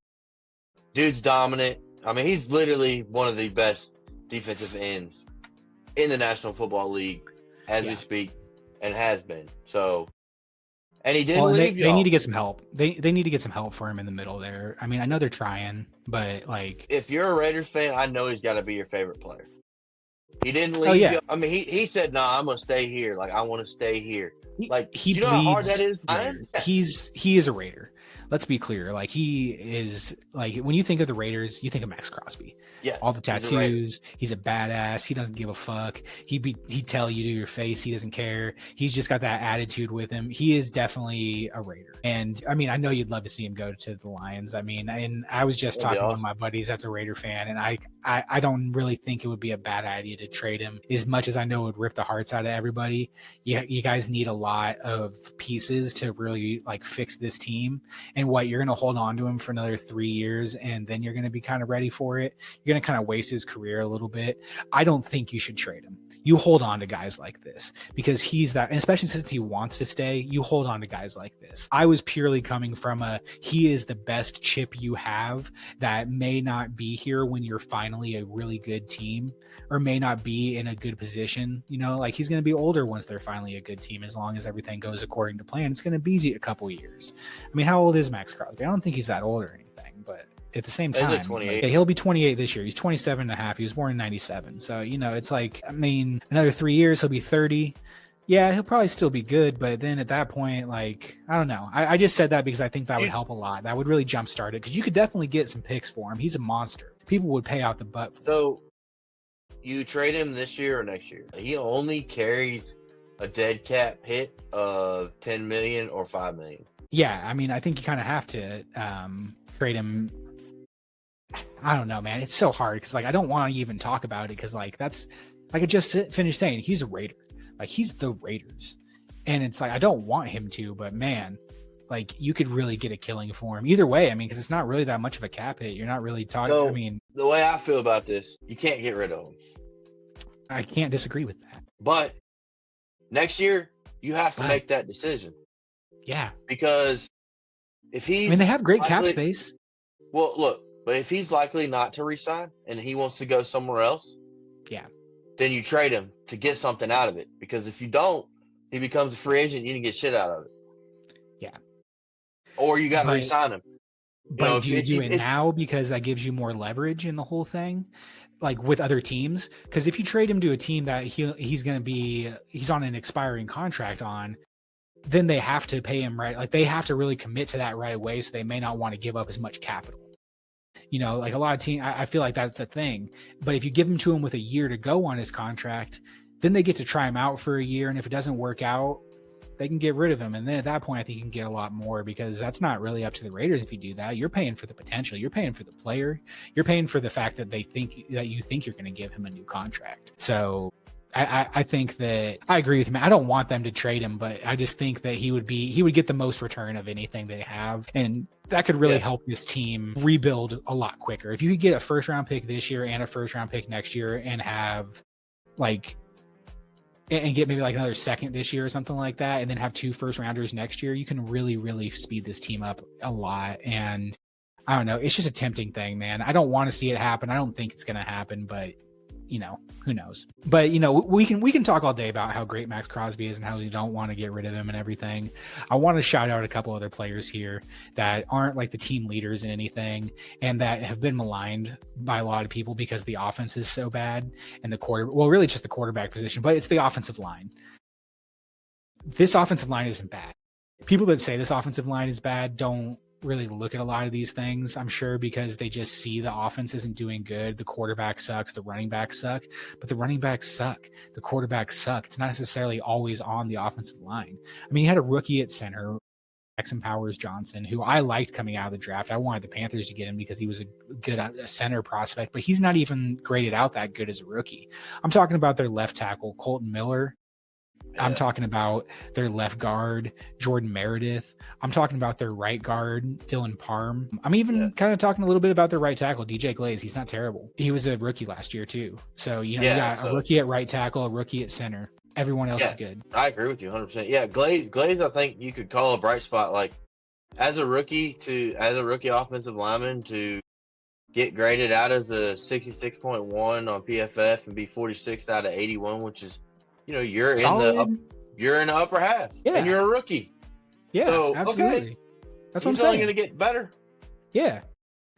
Dude's dominant. I mean, he's literally one of the best defensive ends in the National Football League as we speak, and has been. So, and he didn't leave. They need to get some help. They need to get some help for him in the middle there. I mean, I know they're trying, but like, if you're a Raiders fan, I know he's got to be your favorite player. He didn't leave. Oh, yeah. I mean, he said, "No, I'm gonna stay here. Like, I want to stay here." Like, he you know how hard that is? He is a Raider. Let's be clear. Like, he is, like, when you think of the Raiders, you think of Max Crosby. Yeah. All the tattoos. He's a badass. He doesn't give a fuck. He'd tell you to your face. He doesn't care. He's just got that attitude with him. He is definitely a Raider. And I mean, I know you'd love to see him go to the Lions. I mean, and I was just talking with my buddies that's a Raider fan, and I don't really think it would be a bad idea to trade him, as much as I know it would rip the hearts out of everybody. You guys need a lot of pieces to really like fix this team. And what, you're going to hold on to him for another 3 years, and then you're going to be kind of ready for it. You're going to kind of waste his career a little bit. I don't think you should trade him. You hold on to guys like this because he's that, and especially since he wants to stay, you hold on to guys like this. I was purely coming from he is the best chip you have that may not be here when you're finally a really good team, or may not be in a good position. Like, he's going to be older once they're finally a good team. As long as everything goes according to plan, it's going to be a couple years. I mean, how old is Max Crosby? I don't think he's that old or anything, but at the same time, he'll be 28 this year. He's 27 and a half. He was born in 97. So, it's like, I mean, another 3 years, he'll be 30. Yeah, he'll probably still be good, but then at that point, like, I don't know. I just said that because I think that would help a lot. That would really jumpstart it, because you could definitely get some picks for him. He's a monster. People would pay out the butt for him. So, you trade him this year or next year? He only carries a dead cap hit of $10 million or $5 million. Yeah, I mean, I think you kind of have to trade him. I don't know, man. It's so hard because, like, I don't want to even talk about it because, like, that's, like I just finished saying, he's a Raider. Like, he's the Raiders. And it's like, I don't want him to, but man, like, you could really get a killing for him. Either way, I mean, because it's not really that much of a cap hit. You're not really talking. So, I mean, the way I feel about this, you can't get rid of him. I can't disagree with that. But next year, you have to make that decision. Yeah. Because if he's... I mean, they have great cap space. Well, look, but if he's likely not to resign and he wants to go somewhere else, yeah, then you trade him to get something out of it. Because if you don't, he becomes a free agent, you didn't get shit out of it. Yeah. Or you got to resign him. But do you do it now because that gives you more leverage in the whole thing, like with other teams? Because if you trade him to a team that he's on an expiring contract on, then they have to pay him, right? Like, they have to really commit to that right away, so they may not want to give up as much capital. Like a lot of teams, I feel like that's a thing. But if you give him to him with a year to go on his contract, then they get to try him out for a year, and if it doesn't work out, they can get rid of him. And then at that point, I think you can get a lot more, because that's not really up to the Raiders if you do that. You're paying for the potential. You're paying for the player. You're paying for the fact that you think you're going to give him a new contract. So I think that I agree with him. I don't want them to trade him, but I just think that he would get the most return of anything they have. And that could really help this team rebuild a lot quicker. If you could get a first round pick this year and a first round pick next year and have like and get maybe like another second this year or something like that, and then have 2 first rounders next year, you can really, really speed this team up a lot. And I don't know, it's just a tempting thing, man. I don't want to see it happen. I don't think it's going to happen, but who knows? But we can talk all day about how great Max Crosby is and how we don't want to get rid of him and everything. I want to shout out a couple other players here that aren't like the team leaders in anything and that have been maligned by a lot of people because the offense is so bad and really just the quarterback position, but it's the offensive line. This offensive line isn't bad. People that say this offensive line is bad don't really look at a lot of these things, I'm sure, because they just see the offense isn't doing good. The quarterback sucks, the running backs suck, but the running backs suck. The quarterbacks suck. It's not necessarily always on the offensive line. I mean, you had a rookie at center, Jackson Powers Johnson, who I liked coming out of the draft. I wanted the Panthers to get him because he was a good center prospect, but he's not even graded out that good as a rookie. I'm talking about their left tackle, Colton Miller. I'm talking about their left guard, Jordan Meredith. I'm talking about their right guard, Dylan Parham. I'm even kind of talking a little bit about their right tackle, DJ Glaze. He's not terrible. He was a rookie last year too. So, you got a rookie at right tackle, a rookie at center. Everyone else is good. I agree with you 100%. Yeah, Glaze, I think you could call a bright spot. Like, as a rookie offensive lineman to get graded out as a 66.1 on PFF and be 46th out of 81, which is, you're solid. You're in the upper half, and you're a rookie. Yeah, so, absolutely. Okay. That's what I'm saying. He's only going to get better. Yeah.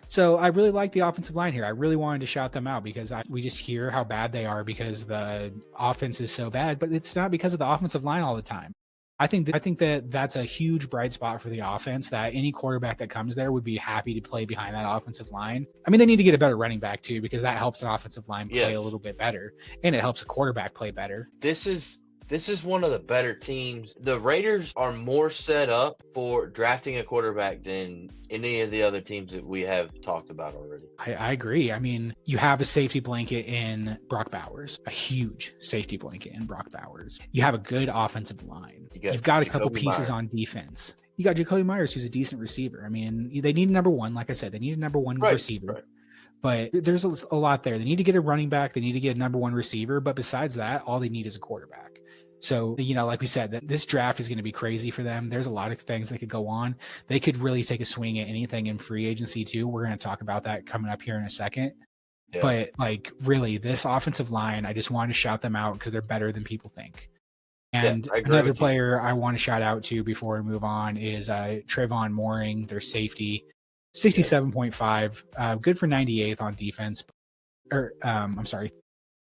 So I really like the offensive line here. I really wanted to shout them out because we just hear how bad they are because the offense is so bad, but it's not because of the offensive line all the time. I think that that's a huge bright spot for the offense, that any quarterback that comes there would be happy to play behind that offensive line. I mean, they need to get a better running back too, because that helps an offensive line play a little bit better, and it helps a quarterback play better. This is one of the better teams. The Raiders are more set up for drafting a quarterback than any of the other teams that we have talked about already. I agree. I mean, you have a safety blanket in Brock Bowers, a huge safety blanket in Brock Bowers. You have a good offensive line. You've got a couple pieces on defense. You got Jacoby Myers, who's a decent receiver. I mean, they need number one. Like I said, they need a number one receiver. Right. But there's a lot there. They need to get a running back. They need to get a number one receiver. But besides that, all they need is a quarterback. So, like we said, that this draft is going to be crazy for them. There's a lot of things that could go on. They could really take a swing at anything in free agency too. We're going to talk about that coming up here in a second. Yeah. But really, this offensive line, I just want to shout them out because they're better than people think. And another player I want to shout out to before we move on is Trayvon Mooring, their safety, 67.5, good for 98th on defense.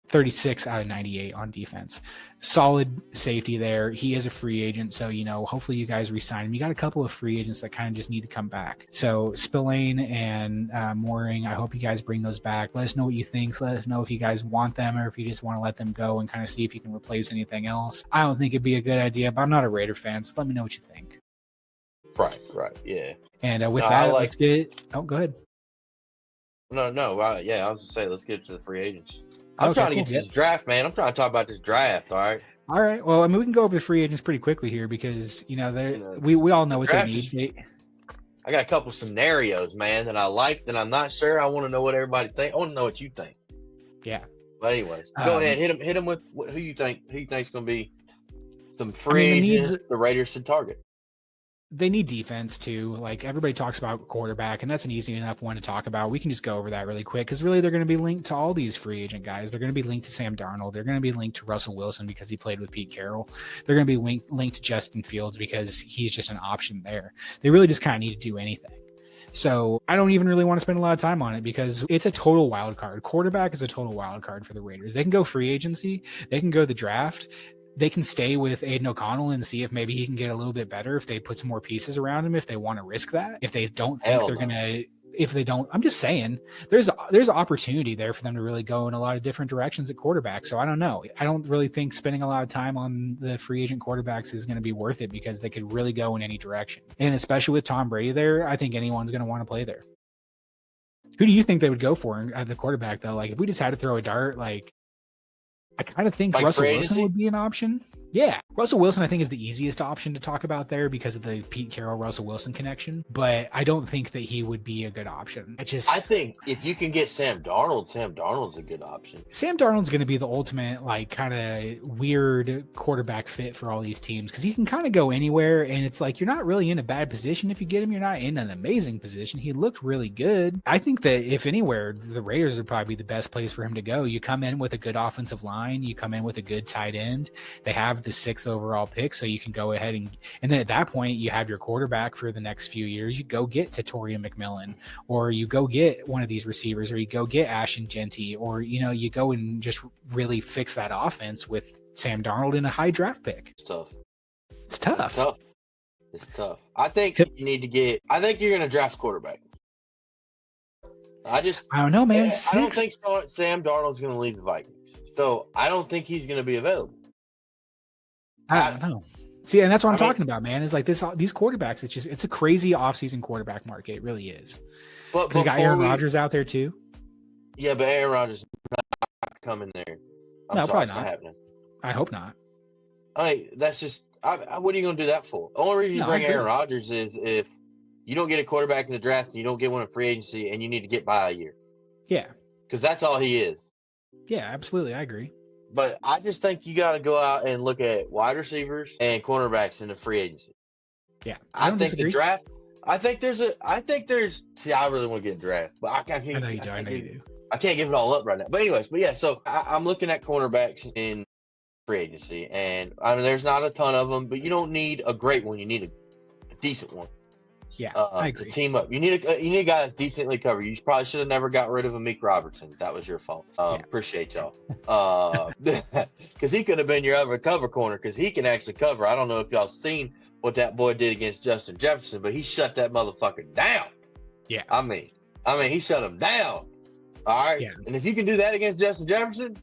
36 out of 98 on defense. Solid safety there. He is a free agent, so hopefully you guys re-sign him. You got a couple of free agents that kind of just need to come back. So Spillane and Mooring, I hope you guys bring those back. Let us know what you think. Let us know if you guys want them or if you just want to let them go and kind of see if you can replace anything else. I don't think it'd be a good idea, but I'm not a Raider fan, so let me know what you think. Right, yeah. And with that, let's get. Oh, go ahead. No. I was just saying, let's get to the free agents. I'm trying to get to this draft, man. I'm trying to talk about this draft, all right? All right. Well, I mean, we can go over the free agents pretty quickly here because, we all know what they need. I got a couple scenarios, man, that I like, that I'm not sure. I want to know what everybody thinks. I want to know what you think. Yeah. But anyways, go ahead. Hit him with who you think's going to be some free agents the Raiders should target. They need defense too. Like everybody talks about quarterback, and that's an easy enough one to talk about. We can just go over that really quick because really they're going to be linked to all these free agent guys. They're going to be linked to Sam Darnold. They're going to be linked to Russell Wilson because he played with Pete Carroll. They're going to be linked to Justin Fields because he's just an option there. They really just kind of need to do anything. So I don't even really want to spend a lot of time on it because it's a total wild card. Quarterback is a total wild card for the Raiders. They can go free agency. They can go the draft. They can stay with Aiden O'Connell and see if maybe he can get a little bit better if they put some more pieces around him, if they want to risk that. If they don't think I'm just saying there's opportunity there for them to really go in a lot of different directions at quarterback. So I don't know. I don't really think spending a lot of time on the free agent quarterbacks is going to be worth it because they could really go in any direction. And especially with Tom Brady there, I think anyone's going to want to play there. Who do you think they would go for at the quarterback though? Like if we just had to throw a dart, like I kind of think Like Russell free Wilson agency? would be an option. Yeah. Russell Wilson, I think, is the easiest option to talk about there because of the Pete Carroll, Russell Wilson connection. But I don't think that he would be a good option. I think if you can get Sam Darnold's a good option. Sam Darnold's going to be the ultimate, like, kind of weird quarterback fit for all these teams because he can kind of go anywhere. And it's like, you're not really in a bad position if you get him. You're not in an amazing position. He looked really good. I think that if anywhere, the Raiders would probably be the best place for him to go. You come in with a good offensive line. You come in with a good tight end. They have the 6th overall pick, so you can go ahead and then at that point, you have your quarterback for the next few years. You go get Tatorian McMillan, or you go get one of these receivers, or you go get Ashton Genty, or, you know, you go and just really fix that offense with Sam Darnold in a high draft pick. It's tough. It's tough. It's tough. I think you need to get. I think you're going to draft quarterback. I don't know, man. I don't think Sam Darnold's going to leave the Vikings, so I don't think he's going to be available. I don't know. See, and that's what I'm talking about, man. Is like these quarterbacks. It's a crazy offseason quarterback market. It really is. But you got Aaron Rodgers out there too. Yeah, but Aaron Rodgers is not coming there. Probably not. Not happening. I hope not. That's just. What are you going to do that for? The only reason you bring Aaron Rodgers is if you don't get a quarterback in the draft, and you don't get one in free agency, and you need to get by a year. Yeah. Because that's all he is. Yeah, absolutely. I agree. But I just think you got to go out and look at wide receivers and cornerbacks in the free agency. Yeah, I think disagree. The draft. I think there's. See, I really want to get a draft, but I can't. I know you do. I can't give it all up right now. But anyways, so I'm looking at cornerbacks in free agency, and I mean, there's not a ton of them, but you don't need a great one. You need a decent one. Yeah, I agree. To team up. You need a guy that's decently covered. You probably should have never got rid of Amik Robertson. That was your fault. Appreciate y'all. Because he could have been your other cover corner because he can actually cover. I don't know if y'all seen what that boy did against Justin Jefferson, but he shut that motherfucker down. Yeah. I mean, he shut him down. All right. Yeah. And if you can do that against Justin Jefferson,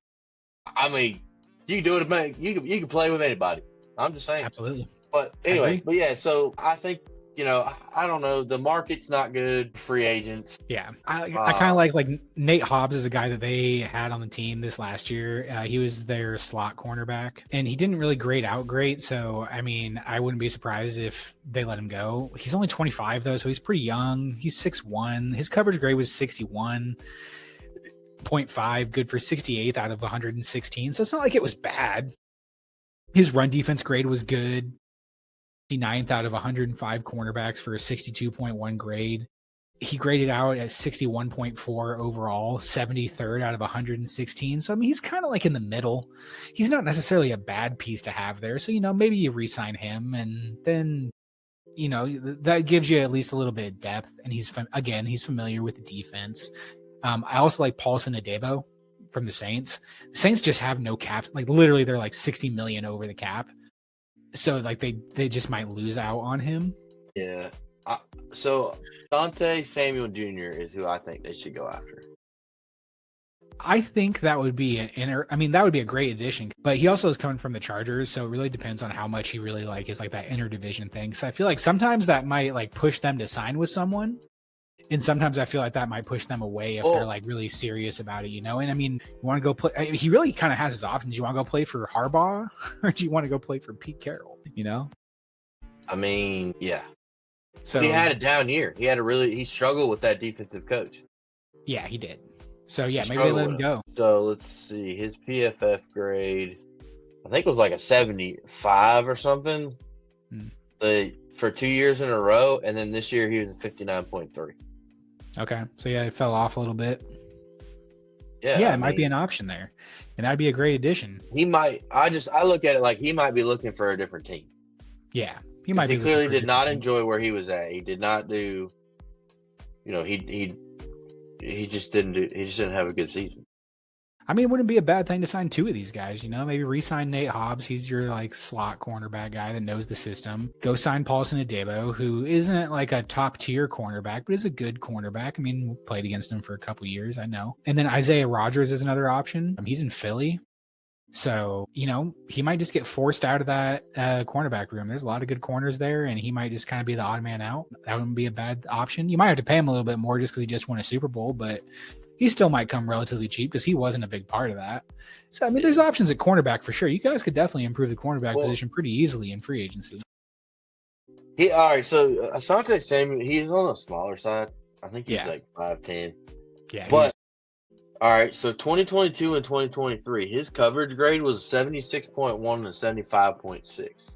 I mean, you can do it. You can play with anybody. I'm just saying. Absolutely. But anyway, so I think. You know, I don't know. The market's not good. Free agents. Yeah, I kind of like Nate Hobbs is a guy that they had on the team this last year. He was their slot cornerback, and he didn't really grade out great. So, I mean, I wouldn't be surprised if they let him go. He's only 25 though, so he's pretty young. He's 6'1". His coverage grade was 61.5, good for 68th out of 116. So it's not like it was bad. His run defense grade was good. 69th out of 105 cornerbacks for a 62.1 grade. He graded out at 61.4 overall, 73rd out of 116. So, I mean, he's kind of like in the middle. He's not necessarily a bad piece to have there. So, you know, maybe you re-sign him and then, you know, that gives you at least a little bit of depth. And he's familiar with the defense. I also like Paulson Adebo from the Saints. The Saints just have no cap. Like literally they're like 60 million over the cap. So, like, they just might lose out on him. Yeah. So, Dante Samuel Jr. is who I think they should go after. I think that would be that would be a great addition. But he also is coming from the Chargers, so it really depends on how much he really is like that interdivision thing. So I feel like sometimes that might like push them to sign with someone. And sometimes I feel like that might push them away if they're like really serious about it, you know? And I mean, you want to go play, he really kind of has his options. You want to go play for Harbaugh or do you want to go play for Pete Carroll, you know? I mean, yeah. So but he had a down year. He struggled with that defensive coach. Yeah, he did. So yeah, maybe they let him go. So let's see. His PFF grade, I think it was like a 75 or something for 2 years in a row. And then this year he was a 59.3. Okay. So yeah, it fell off a little bit. Yeah. It might be an option there. And that'd be a great addition. He might I look at it like he might be looking for a different team. Yeah. He might be. He clearly did not enjoy where he was at. He did not do he just didn't have a good season. I mean, it wouldn't be a bad thing to sign two of these guys, you know, maybe re-sign Nate Hobbs. He's your like slot cornerback guy that knows the system. Go sign Paulson Adebo, who isn't like a top tier cornerback, but is a good cornerback. I mean, played against him for a couple years, I know. And then Isaiah Rodgers is another option. He's in Philly. So, you know, he might just get forced out of that cornerback room. There's a lot of good corners there, and he might just kind of be the odd man out. That wouldn't be a bad option. You might have to pay him a little bit more just because he just won a Super Bowl, but he still might come relatively cheap because he wasn't a big part of that. So, I mean, there's options at cornerback for sure. You guys could definitely improve the cornerback position pretty easily in free agency. All right, so Asante Samuel, he's on the smaller side. I think he's like 5'10". Yeah. But, all right, so 2022 and 2023, his coverage grade was 76.1 and 75.6.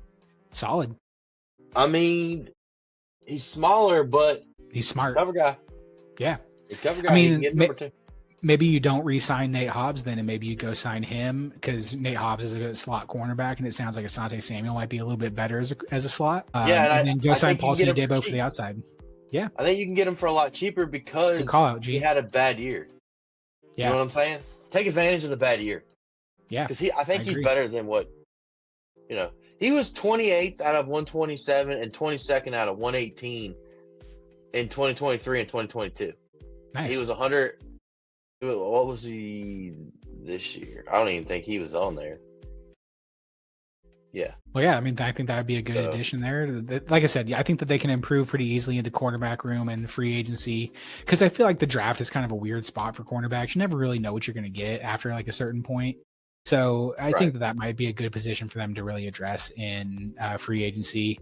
Solid. I mean, he's smaller, but he's smart. Cover guy. Yeah. The cover guy, I mean, he can get number 2. Maybe you don't re-sign Nate Hobbs then, and maybe you go sign him because Nate Hobbs is a good slot cornerback, and it sounds like Asante Samuel might be a little bit better as a slot. And then go sign Paulson Adebo for the outside. Yeah. I think you can get him for a lot cheaper because he had a bad year. Yeah. You know what I'm saying? Take advantage of the bad year. Yeah. Because I think he's better than what, he was 28th out of 127 and 22nd out of 118 in 2023 and 2022. Nice. He was 100. What was he this year? I don't even think he was on there. Yeah. Well, yeah. I mean, I think that would be a good addition there. Like I said, I think that they can improve pretty easily in the cornerback room and free agency because I feel like the draft is kind of a weird spot for cornerbacks. You never really know what you're going to get after like a certain point. So I think that might be a good position for them to really address in free agency.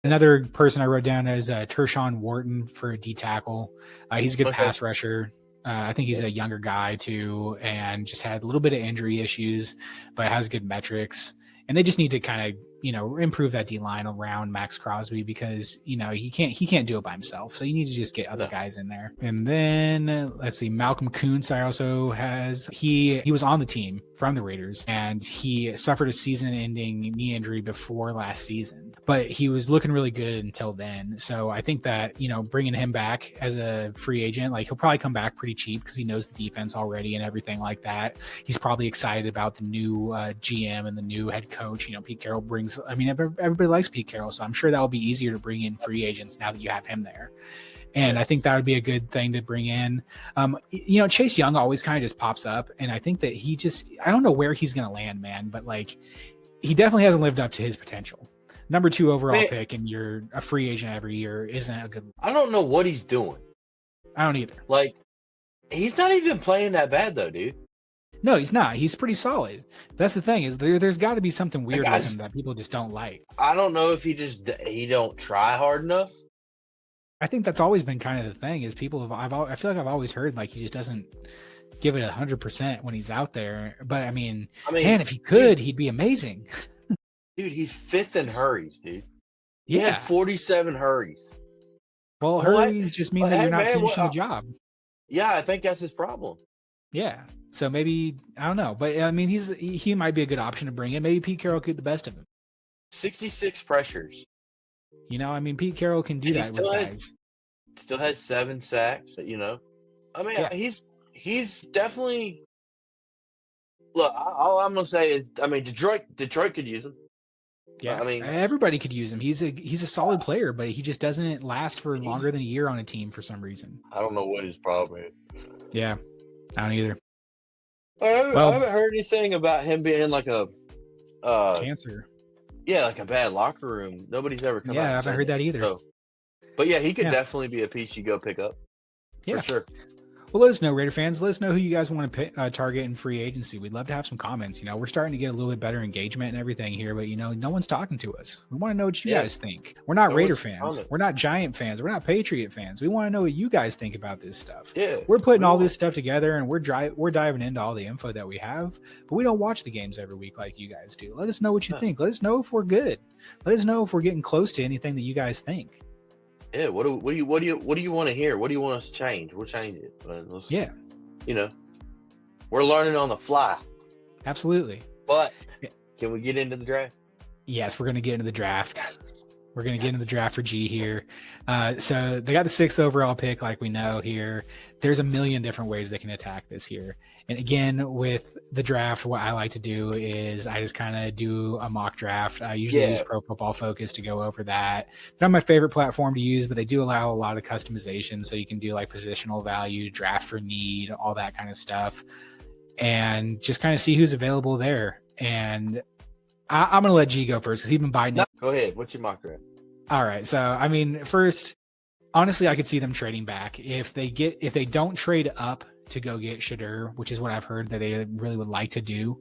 Another person I wrote down is Tershawn Wharton for a D tackle. He's a good pass rusher. I think he's a younger guy too, and just had a little bit of injury issues, but has good metrics. And they just need to kind of, improve that D line around Max Crosby because, he can't do it by himself. So you need to just get other guys in there. And then let's see, Malcolm Kuntz, I also he was on the team from the Raiders and he suffered a season ending knee injury before last season, but he was looking really good until then. So I think that, bringing him back as a free agent, like he'll probably come back pretty cheap because he knows the defense already and everything like that. He's probably excited about the new GM and the new head coach. Pete Carroll everybody likes Pete Carroll, so I'm sure that'll be easier to bring in free agents now that you have him there. And I think that would be a good thing to bring in. Chase Young always kind of just pops up, and I think that I don't know where he's going to land, man, but like he definitely hasn't lived up to his potential. Number 2 overall pick, and you're a free agent every year isn't a good. I don't know what he's doing. I don't either. Like, he's not even playing that bad though, dude. No, he's not. He's pretty solid. That's the thing is there's got to be something weird with him that people just don't like. I don't know if he don't try hard enough. I think that's always been kind of the thing is I feel like I've always heard like he just doesn't give it 100% when he's out there. But I mean, man, if he could, he'd be amazing. Dude, he's 5th in hurries, dude. He had 47 hurries. Well, hurries just mean that you're not finishing the job. Yeah, I think that's his problem. Yeah. So maybe, I don't know. But I mean, he might be a good option to bring in. Maybe Pete Carroll could get the best of him. 66 pressures. Pete Carroll can do that with guys. Still had 7 sacks, he's definitely. Look, all I'm gonna say is, Detroit could use him. Yeah, everybody could use him. He's a solid player, but he just doesn't last for longer than a year on a team for some reason. I don't know what his problem is. Yeah, I don't either. I haven't heard anything about him being like a cancer. Yeah, like a bad locker room. Nobody's ever come out. Yeah, I haven't heard that either. So. But yeah, he could definitely be a piece you go pick up. Yeah, for sure. Well, let us know, Raider fans. Let us know who you guys want to target in free agency. We'd love to have some comments. We're starting to get a little bit better engagement and everything here, but no one's talking to us. We want to know what you guys think. We're not Raider fans. We're not Giant fans. We're not Patriot fans. We want to know what you guys think about this stuff. Yeah, we're putting all this stuff together and we're diving into all the info that we have, but we don't watch the games every week like you guys do. Let us know what you think. Let us know if we're good. Let us know if we're getting close to anything that you guys think. Yeah, what do you want to hear? What do you want us to change? We'll change it. We're learning on the fly. Absolutely. But can we get into the draft? Yes, we're going to get into the draft. We're going to get into the draft for G here. So they got the 6th overall pick, like we know here. There's a million different ways they can attack this here. And again, with the draft, what I like to do is I just kind of do a mock draft. I usually use Pro Football Focus to go over that. Not my favorite platform to use, but they do allow a lot of customization. So you can do like positional value, draft for need, all that kind of stuff. And just kind of see who's available there. And I'm going to let G go first because he's been buying it. Go ahead. What's your mock draft? All right. So, first, Honestly, I could see them trading back if they don't trade up to go get Shadur, which is what I've heard that they really would like to do.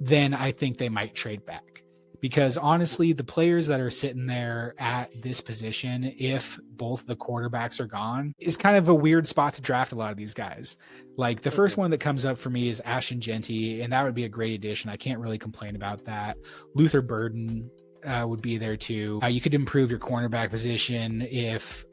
Then I think they might trade back, because honestly, the players that are sitting there at this position, if both the quarterbacks are gone, is kind of a weird spot to draft a lot of these guys. Like the first one that comes up for me is Ashton Genty, and that would be a great addition. I can't really complain about that. Luther Burden would be there too. You could improve your cornerback position if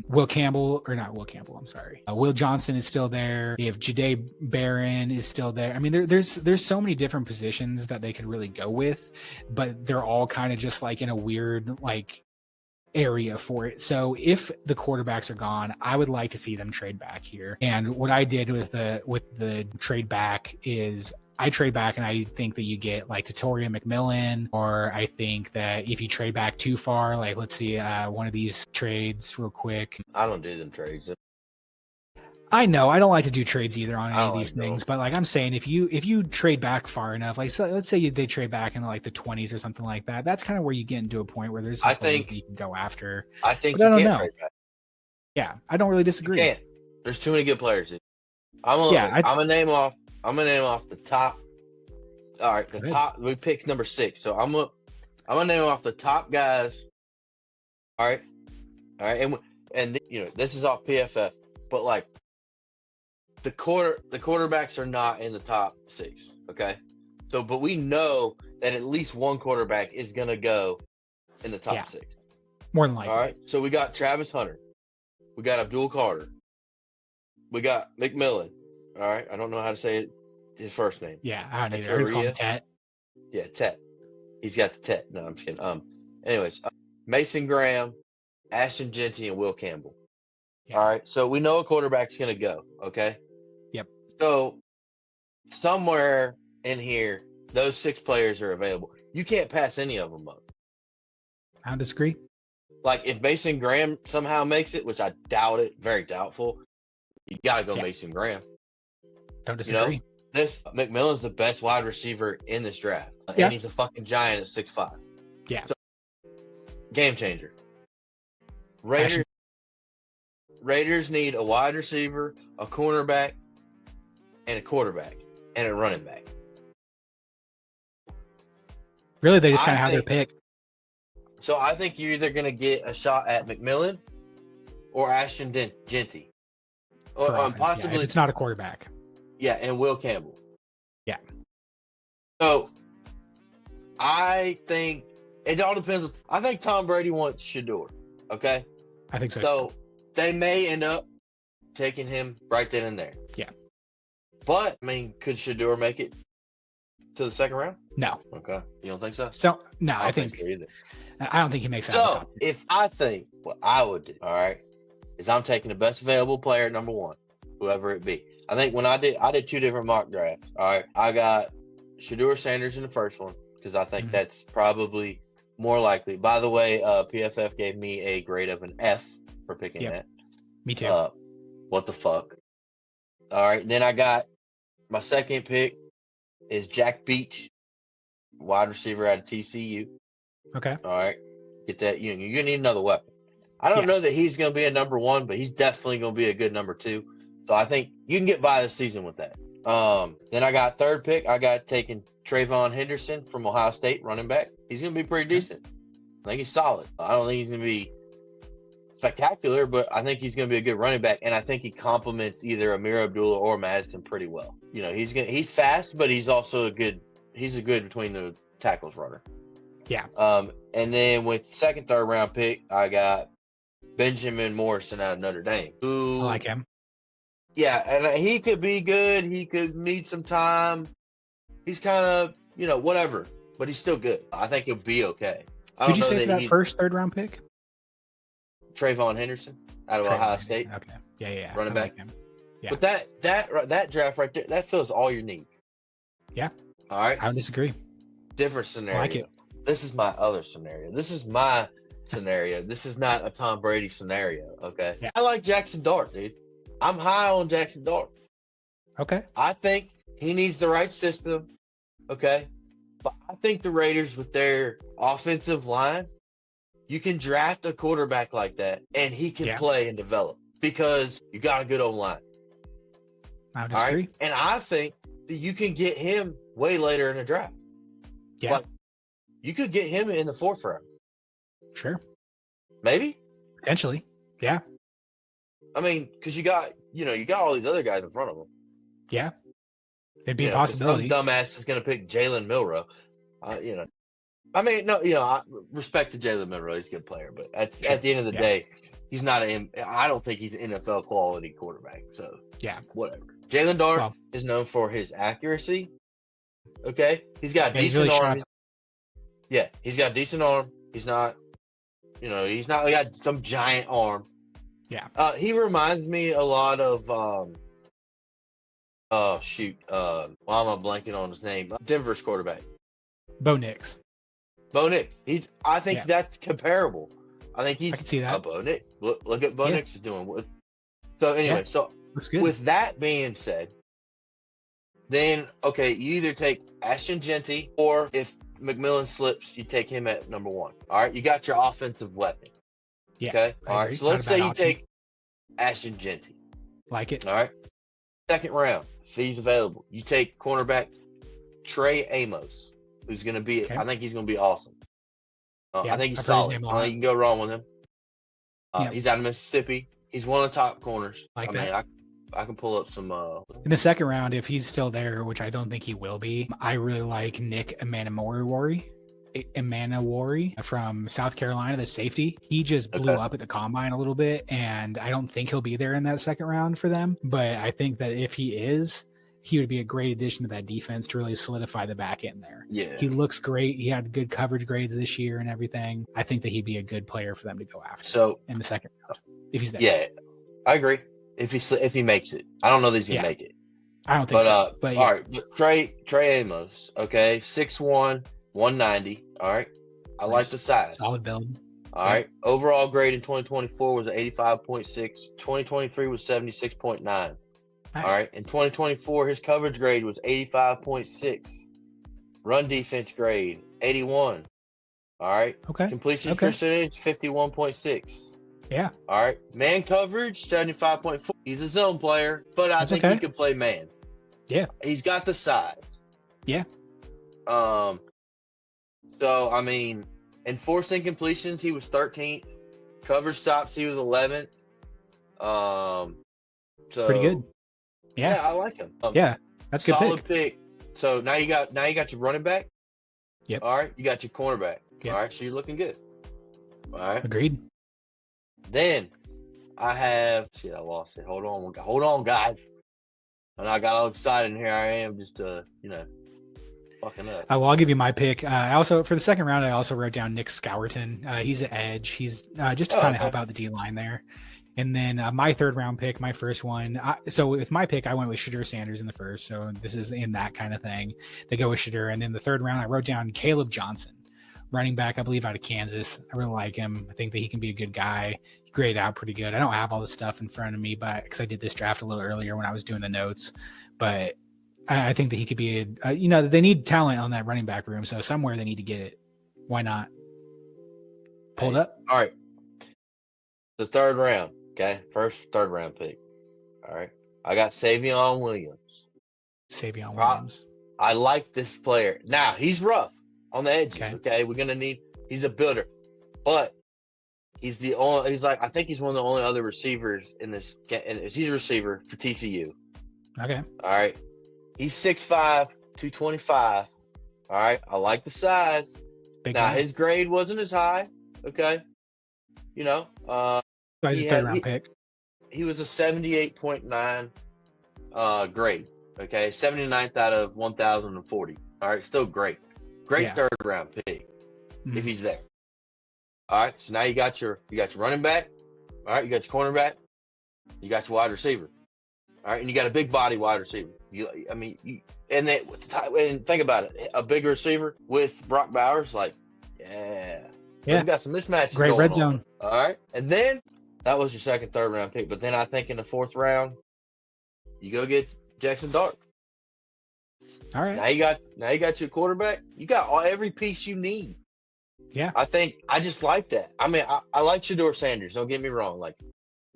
Will Campbell, or not Will Campbell, I'm sorry. Will Johnson is still there. If Jade Barron is still there. I mean, there's so many different positions that they could really go with, but they're all kind of just like in a weird like area for it. So if the quarterbacks are gone, I would like to see them trade back here. And what I did with the trade back is I trade back and I think that you get like Tatoria McMillan, or I think that if you trade back too far, like let's see one of these trades real quick. I don't do them trades. I know I don't like to do trades either on any of these like things, but like I'm saying, if you trade back far enough, like so let's say they trade back into like the 20s or something like that, that's kind of where you get into a point where there's some players that you can go after. I think but I don't know. trade back. Yeah, I don't really disagree. You can't. There's too many good players. I'm gonna name off the top. All right, the top. We picked number 6, so I'm gonna name off the top guys. All right, and you know this is off PFF, but like the quarterbacks are not in the top 6. Okay, so but we know that at least one quarterback is gonna go in the top 6. More than likely. All right, so we got Travis Hunter, we got Abdul Carter, we got McMillan. All right, I don't know how to say his first name. Yeah, I don't either. I just call him Tet. Yeah, Tet. He's got the Tet. No, I'm just kidding. Anyways, Mason Graham, Ashton Genty, and Will Campbell. Yeah. All right, so we know a quarterback's going to go, okay? Yep. So somewhere in here, those 6 players are available. You can't pass any of them up. I don't disagree. Like, if Mason Graham somehow makes it, which I doubt it, very doubtful, you got to go Mason Graham. Don't disagree. You know, this McMillan's the best wide receiver in this draft. And he's a fucking giant at 6'5". Yeah. So, game changer. Raiders need a wide receiver, a cornerback, and a quarterback, and a running back. Really, they just kind of have their pick. So I think you're either going to get a shot at McMillan or Ashton Genty. Or possibly if it's not a quarterback. Yeah, and Will Campbell. Yeah. So I think it all depends. I think Tom Brady wants Shadur. Okay. I think so. So they may end up taking him right then and there. Yeah. But I mean, could Shadur make it to the second round? No. Okay. You don't think so? So no, I think so either. I don't think he makes that. So if I think what I would do, all right, is I'm taking the best available player at number 1, whoever it be. I think when I did 2 different mock drafts. All right, I got Shadur Sanders in the first one because I think that's probably more likely. By the way, PFF gave me a grade of an F for picking that. Me too. What the fuck? All right, then I got my second pick is Jack Beach, wide receiver out of TCU. Okay. All right, get that. You're gonna need another weapon. I don't know that he's gonna be a number 1, but he's definitely gonna be a good number 2. So I think you can get by this season with that. Then I got third pick. I got taking Trayvon Henderson from Ohio State, running back. He's going to be pretty decent. I think he's solid. I don't think he's going to be spectacular, but I think he's going to be a good running back, and I think he complements either Amir Abdullah or Madison pretty well. You know, he's fast, but he's also a good between the tackles runner. Yeah. And then with second, third round pick, I got Benjamin Morrison out of Notre Dame. I like him. Yeah, and he could be good. He could need some time. He's kind of, whatever, but he's still good. I think he'll be okay. Did you say for that first, third round pick? Trayvon Henderson out of Ohio State. Okay. Yeah. Running back. Like him. Yeah. But that draft right there, that fills all your needs. Yeah. All right. I don't disagree. Different scenario. I like it. This is my other scenario. This is my scenario. This is not a Tom Brady scenario. Okay. Yeah. I like Jackson Dart, dude. I'm high on Jackson Dart. Okay. I think he needs the right system. Okay. But I think the Raiders with their offensive line you can draft a quarterback like that, and he can play and develop because you got a good old line. I would disagree. Right? And I think that you can get him way later in the draft. Yeah. Like, you could get him in the 4th round. Sure. Maybe. Potentially. Yeah. I mean, because you got all these other guys in front of him. Yeah. It'd be a possibility. Some dumbass is going to pick Jalen Milroe. I mean, no, I respect to Jalen Milroe. He's a good player, but at the end of the day, he's not I don't think he's an NFL quality quarterback. So whatever. Jalen Dart is known for his accuracy. Okay, he's got a decent arm. He's got a decent arm. He's not, he's not got some giant arm. Yeah. He reminds me a lot of why am I blanking on his name? Denver's quarterback. Bo Nix. I think that's comparable. I think he's I can see that. Bo Nix. Look at Bo Nix is doing with. So anyway, looks good. With that being said, then okay, you either take Ashton Genty, or if McMillan slips, you take him at number 1. All right, you got your offensive weapon. Yeah. Okay. All right. So let's say you take Ashton Genty. Like it. All right. 2nd round, if he's available, you take cornerback Trey Amos, who's going to be. Okay. I think he's going to be awesome. I think he's solid. I don't think you can go wrong with him. He's out of Mississippi. He's one of the top corners. Like that. I can pull up some. In the 2nd round, if he's still there, which I don't think he will be, I really like Nick Emanawari from South Carolina, the safety. He just blew up at the combine a little bit, and I don't think he'll be there in that 2nd round for them. But I think that if he is, he would be a great addition to that defense to really solidify the back end there. Yeah. He looks great. He had good coverage grades this year and everything. I think that he'd be a good player for them to go after. So in the 2nd round, if he's there. Yeah, I agree. If he makes it, I don't know that he's gonna make it. I don't think so. But all right, but Trey Amos, okay, 6'1", 190. All right, I like the size. Solid build. All right, overall grade in 2024 was 85.6. 2023 was 76.9. Nice. All right, in 2024 his coverage grade was 85.6. Run defense grade 81. All right. Okay. Completion percentage 51.6. Yeah. All right. Man coverage 75.4. He's a zone player, but I think he can play man. Yeah. He's got the size. Yeah. So I mean, enforcing completions he was 13th. Coverage stops he was 11th. So pretty good. Yeah, I like him. That's a good solid pick. So now you got your running back. Yep. All right. You got your cornerback. Yep. All right. So you're looking good. All right. Agreed. Then I have I lost it. Hold on, guys. And I got all excited, and here I am, just fucking up. Well, I'll give you my pick. I also for the 2nd round, I also wrote down Nick Scourton. He's an edge. He's just to kind of help out the D line there. And then my 3rd round pick, my first one. So with my pick, I went with Shadur Sanders in the 1st. So this is in that kind of thing. They go with Shadur, and then the 3rd round, I wrote down Caleb Johnson, running back, I believe, out of Kansas. I really like him. I think that he can be a good guy. He graded out pretty good. I don't have all the stuff in front of me, but because I did this draft a little earlier when I was doing the notes, but I think that he could be they need talent on that running back room. So somewhere they need to get it. Why not? Pull it up. All right. The 3rd round. Okay. 3rd round pick. All right. I got Savion Williams. I like this player. Now he's rough on the edges. Okay. We're going to need, he's a builder, but I think he's one of the only other receivers in this. He's a receiver for TCU. Okay. All right. He's 6'5", 225. All right. I like the size. Big now guy. his grade wasn't as high. Okay. He's a 3rd round pick. He was a 78.9 grade. Okay. 79th out of 1,040. All right. Still great. Great 3rd round pick if he's there. All right. So now you got your running back. All right. You got your cornerback. You got your wide receiver. All right. And you got a big body wide receiver. And think about it. A big receiver with Brock Bowers, we've got some mismatches. Great going red on. zone. All right. And then that was your 2nd, 3rd round pick. But then I think in the 4th round, you go get Jackson Dart. All right. Now you got your quarterback. You got every piece you need. Yeah. I just like that. I mean, I like Shador Sanders. Don't get me wrong. Like,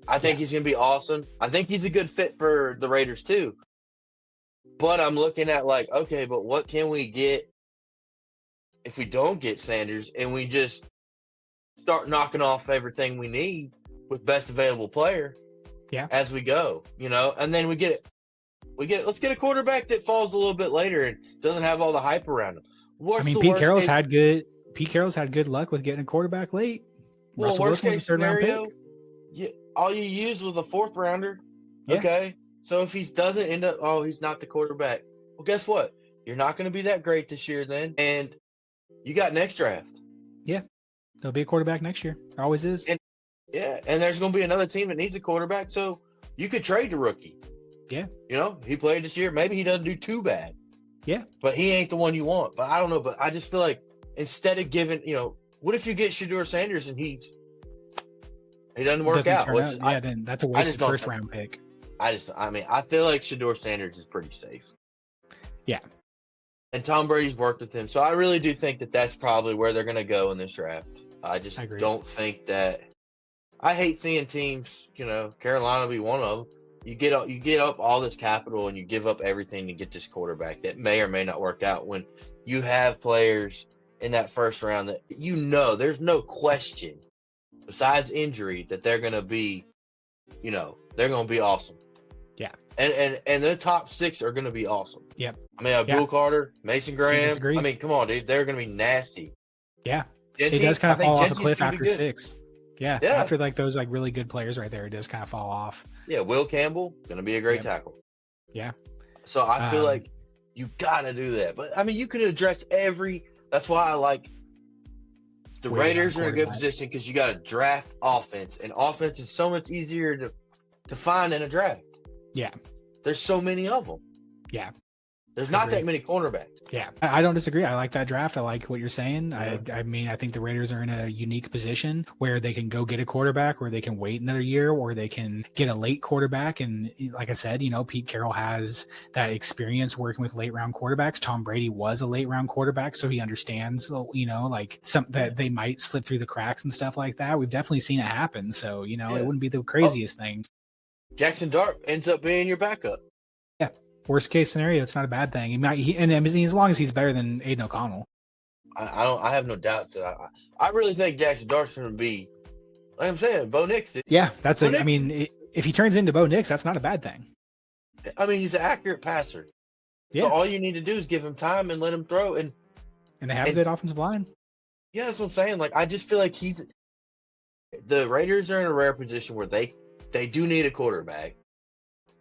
I think he's going to be awesome. I think he's a good fit for the Raiders too. But I'm looking at like, okay, but what can we get if we don't get Sanders and we just start knocking off everything we need with best available player as we go, you know? And then let's get a quarterback that falls a little bit later and doesn't have all the hype around him. Pete Carroll's had good luck with getting a quarterback late. Russell Wilson was a third round pick. All you used was a fourth rounder. Yeah. Okay. So if he doesn't end up, he's not the quarterback. Well, guess what? You're not going to be that great this year then. And you got next draft. Yeah. There'll be a quarterback next year. There always is. And there's going to be another team that needs a quarterback. So you could trade the rookie. Yeah. You know, he played this year. Maybe he doesn't do too bad. Yeah. But he ain't the one you want. But I don't know. But I just feel like instead of giving, what if you get Shador Sanders and he doesn't work out? Then that's a wasted first round pick. I feel like Shador Sanders is pretty safe. Yeah. And Tom Brady's worked with him. So I really do think that that's probably where they're going to go in this draft. I just don't think that – I hate seeing teams, Carolina be one of them. You get up all this capital and you give up everything to get this quarterback that may or may not work out when you have players in that first round that there's no question besides injury that they're going to be, they're going to be awesome. Yeah. And the top 6 are going to be awesome. Yep. I mean, Abdul Carter, Mason Graham. I mean, come on, dude. They're going to be nasty. Yeah. It does kind of fall off a cliff after 6. Yeah. After those really good players right there, it does kind of fall off. Yeah. Will Campbell, going to be a great tackle. Yeah. So I feel like you got to do that. But I mean, you can address that's why I like the Raiders are in a good position because you got a draft offense, and offense is so much easier to find in a draft. Yeah. There's so many of them. Yeah. There's not that many cornerbacks. Yeah. I don't disagree. I like that draft. I like what you're saying. Yeah. I think the Raiders are in a unique position where they can go get a quarterback, or they can wait another year, or they can get a late quarterback. And like I said, Pete Carroll has that experience working with late round quarterbacks. Tom Brady was a late round quarterback, so he understands, that they might slip through the cracks and stuff like that. We've definitely seen it happen. So, it wouldn't be the craziest thing. Jackson Dart ends up being your backup. Yeah. Worst case scenario, it's not a bad thing. As long as he's better than Aiden O'Connell. I have no doubts that I really think Jackson Dart's going to be, like I'm saying, Bo Nix. Yeah, if he turns into Bo Nix, that's not a bad thing. I mean, he's an accurate passer. Yeah. So all you need to do is give him time and let him throw. And they have a good offensive line. Yeah, that's what I'm saying. Like, I just feel like the Raiders are in a rare position where they do need a quarterback,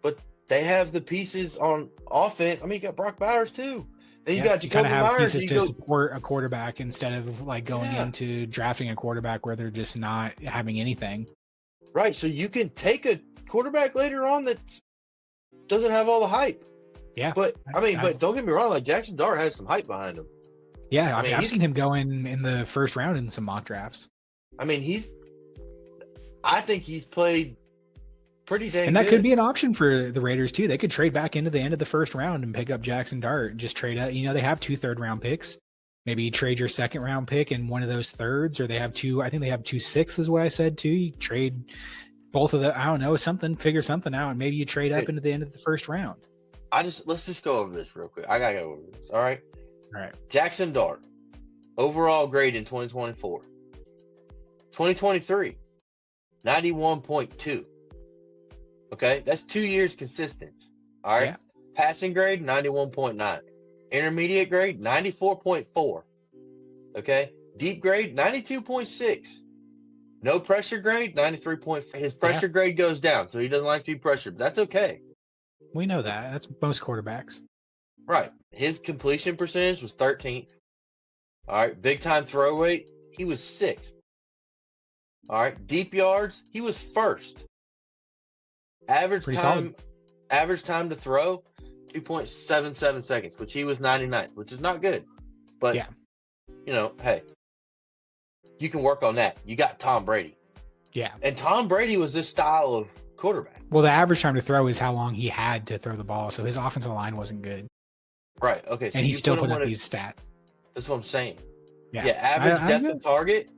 but they have the pieces on offense. I mean, you got Brock Bowers too. Then you got Jacoby Myers. Pieces to support a quarterback instead of going into drafting a quarterback where they're just not having anything. Right. So you can take a quarterback later on that doesn't have all the hype. Yeah. But but don't get me wrong. Like, Jackson Dart has some hype behind him. Yeah. I mean, I've seen him go in the first round in some mock drafts. I mean, I think he's played pretty dang and that good. Could be an option for the Raiders too. They could trade back into the end of the first round and pick up Jackson Dart. Just trade out. They have 2 third-round picks. Maybe you trade your second-round pick and one of those thirds, or they have 2. I think they have 2 sixths, is what I said too. You trade both of the. I don't know, figure something out, and maybe you trade up into the end of the first round. Let's just go over this real quick. I gotta go over this. All right. Jackson Dart, overall grade in 2024. 2023, 91.2. Okay, that's 2 years consistent. All right. Yeah. Passing grade, 91.9. Intermediate grade, 94.4. Okay. Deep grade, 92.6. No pressure grade, 93.4. His pressure grade goes down, so he doesn't like to be pressured. But that's okay. We know that. That's most quarterbacks. Right. His completion percentage was 13th. All right. Big time throw rate, he was 6th. All right. Deep yards, he was 1st. Average time to throw, 2.77 seconds, which he was 99th, which is not good. But, hey, you can work on that. You got Tom Brady. Yeah. And Tom Brady was this style of quarterback. Well, the average time to throw is how long he had to throw the ball, so his offensive line wasn't good. Right. Okay. So and he still put up these stats. That's what I'm saying. Yeah. Yeah, average I depth agree. of target,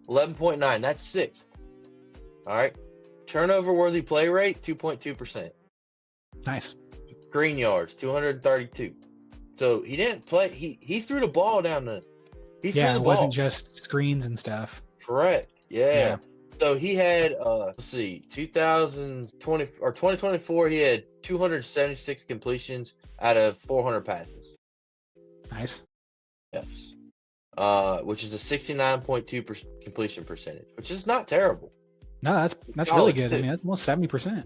11.9. That's sixth. All right. Turnover worthy play rate, 2.2%. Nice. Green yards, 232. So he didn't play. He threw the ball down the. He threw Yeah, the it wasn't ball. just screens and stuff. Correct. Yeah. Yeah. So he had let's see, 2020 or 2024, he had 276 completions out of 400 passes. Nice. Yes. Which is a 69.2% completion percentage, which is not terrible. No, that's really College, good. I too. mean, that's almost 70%.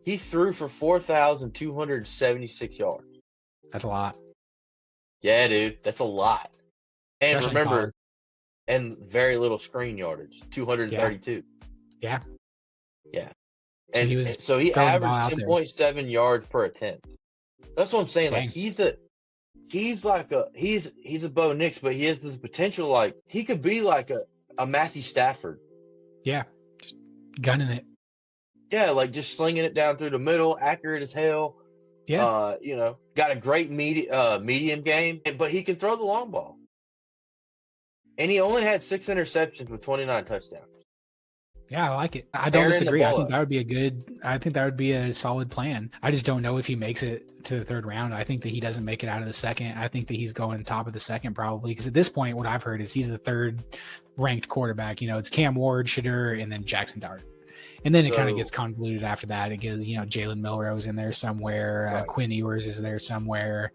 He threw for 4,276 yards. That's a lot. Yeah, dude, that's a lot. And Especially in remember, college. and very little screen yardage, 232. Yeah. Yeah. So And he was so he throwing the ball averaged out there. 10.7 yards per attempt. That's what I'm saying. Like Dang. he's a Bo Nix, but he has this potential. Like he could be like a Matthew Stafford. Yeah. Just gunning it. Yeah, like just slinging it down through the middle, accurate as hell. Yeah. Got a great medium game, but he can throw the long ball. And he only had 6 interceptions with 29 touchdowns. Yeah, I like it. I don't Tearing the disagree. I ball think up. that would be a solid plan. I just don't know if he makes it to the third round. I think that he doesn't make it out of the second. I think that he's going top of the second probably because at this point, what I've heard is he's the third ranked quarterback. It's Cam Ward, Shadur, and then Jackson Dart. And then it kind of gets convoluted after that. It gives, Jalen Milrose in there somewhere. Right. Quinn Ewers is there somewhere.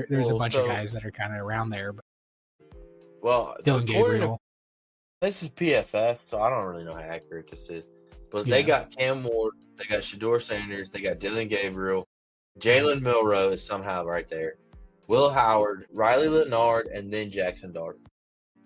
There's a bunch of guys that are kind of around there. Well, Dylan Gabriel. This is PFF, so I don't really know how accurate this is. But Yeah. they got Cam Ward, they got Shador Sanders, they got Dylan Gabriel, Jalen Milrose somehow right there, Will Howard, Riley Leonard, and then Jackson Dart.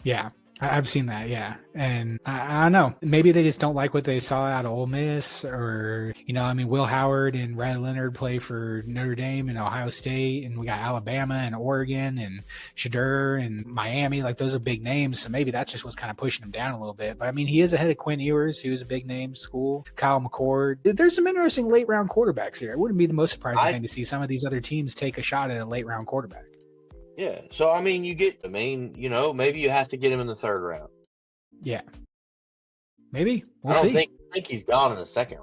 Yeah. I've seen that, yeah. And I don't know. Maybe they just don't like what they saw out of Ole Miss or, Will Howard and Riley Leonard play for Notre Dame and Ohio State, and we got Alabama and Oregon and Shadur and Miami. Like, those are big names, so maybe that's just what's kind of pushing him down a little bit. But, he is ahead of Quinn Ewers, who's a big name school, Kyle McCord. There's some interesting late-round quarterbacks here. It wouldn't be the most surprising thing to see some of these other teams take a shot at a late-round quarterback. Yeah. So, maybe you have to get him in the third round. Yeah. Maybe. We'll see. I don't think he's gone in the second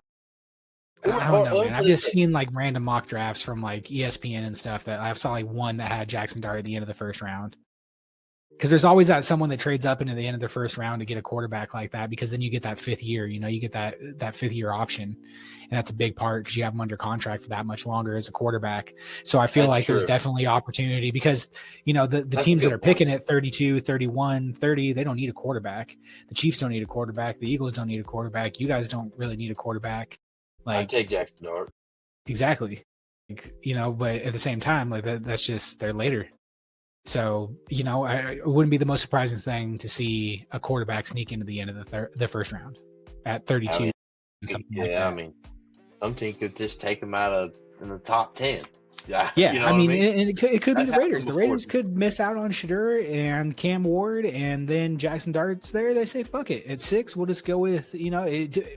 round. I don't know, man. I've just seen like random mock drafts from like ESPN and stuff that I saw like one that had Jackson Dart at the end of the first round. Because there's always someone that trades up into the end of the first round to get a quarterback like that, because then you get that fifth year, you get that fifth year option. And that's a big part because you have them under contract for that much longer as a quarterback. So I feel like there's definitely opportunity because, the teams that are picking at 32, 31, 30, they don't need a quarterback. The Chiefs don't need a quarterback. The Eagles don't need a quarterback. You guys don't really need a quarterback. I'd take Jackson Dart. Exactly. But at the same time, like that's just they're later. So, it wouldn't be the most surprising thing to see a quarterback sneak into the end of the first round at 32. Some team could just take him out in the top 10. Yeah, and it could be the Raiders. The Raiders could miss out on Shadur and Cam Ward, and then Jackson Dart's there. They say, fuck it. At 6, we'll just go with,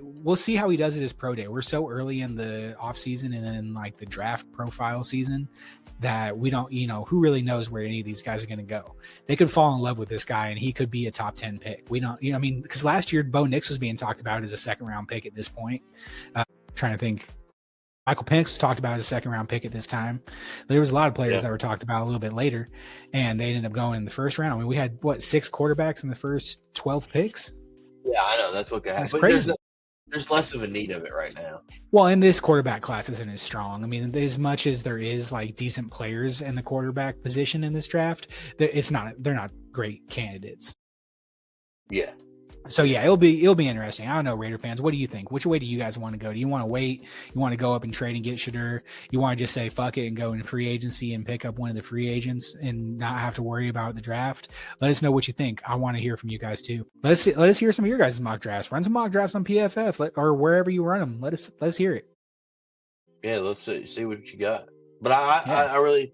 we'll see how he does at his pro day. We're so early in the offseason and then like the draft profile season that we don't, who really knows where any of these guys are going to go. They could fall in love with this guy and he could be a top 10 pick. We don't, because last year Bo Nix was being talked about as a second round pick at this point. Trying to think. Michael Penix was talked about as a second round pick at this time. There was a lot of players that were talked about a little bit later, and they ended up going in the first round. We had 6 quarterbacks in the first 12 picks. Yeah, I know that's what could happen. That's crazy. There's less of a need of it right now. Well, and this quarterback class isn't as strong. As much as there is like decent players in the quarterback position in this draft, they're not great candidates. Yeah. So yeah, it'll be interesting. I don't know, Raider fans, what do you think? Which way do you guys want to go? Do you want to wait? You want to go up and trade and get Shadur? You want to just say fuck it and go in free agency and pick up one of the free agents and not have to worry about the draft? Let us know what you think. I want to hear from you guys too. Let us hear some of your guys' mock drafts. Run some mock drafts on PFF or wherever you run them. Let's hear it. Yeah, let's see what you got. But I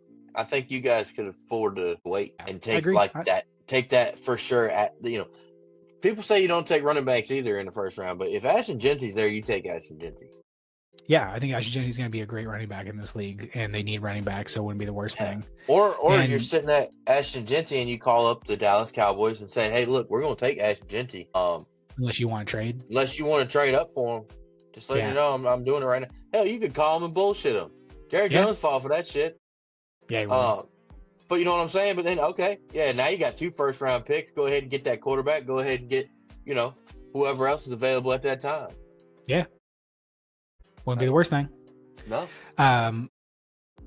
think you guys could afford to wait and take take that for sure at people say you don't take running backs either in the first round, but if Ashton Genty's there, you take Ashton Genty. Yeah, I think Ashton-Genty's going to be a great running back in this league, and they need running backs, so it wouldn't be the worst thing. Or And you're sitting at Ashton-Genty and you call up the Dallas Cowboys and say, "Hey, look, we're going to take Ashton-Genty. unless you want to trade, Unless you want to trade up for him, just let you know I'm doing it right now. Hell, you could call him and bullshit him. Jerry Jones fall for that shit. Yeah, he will. But you know what I'm saying? But then, okay, yeah, now you got 2 first-round picks. Go ahead and get that quarterback. Go ahead and get, whoever else is available at that time. Yeah. Wouldn't be the worst thing. No.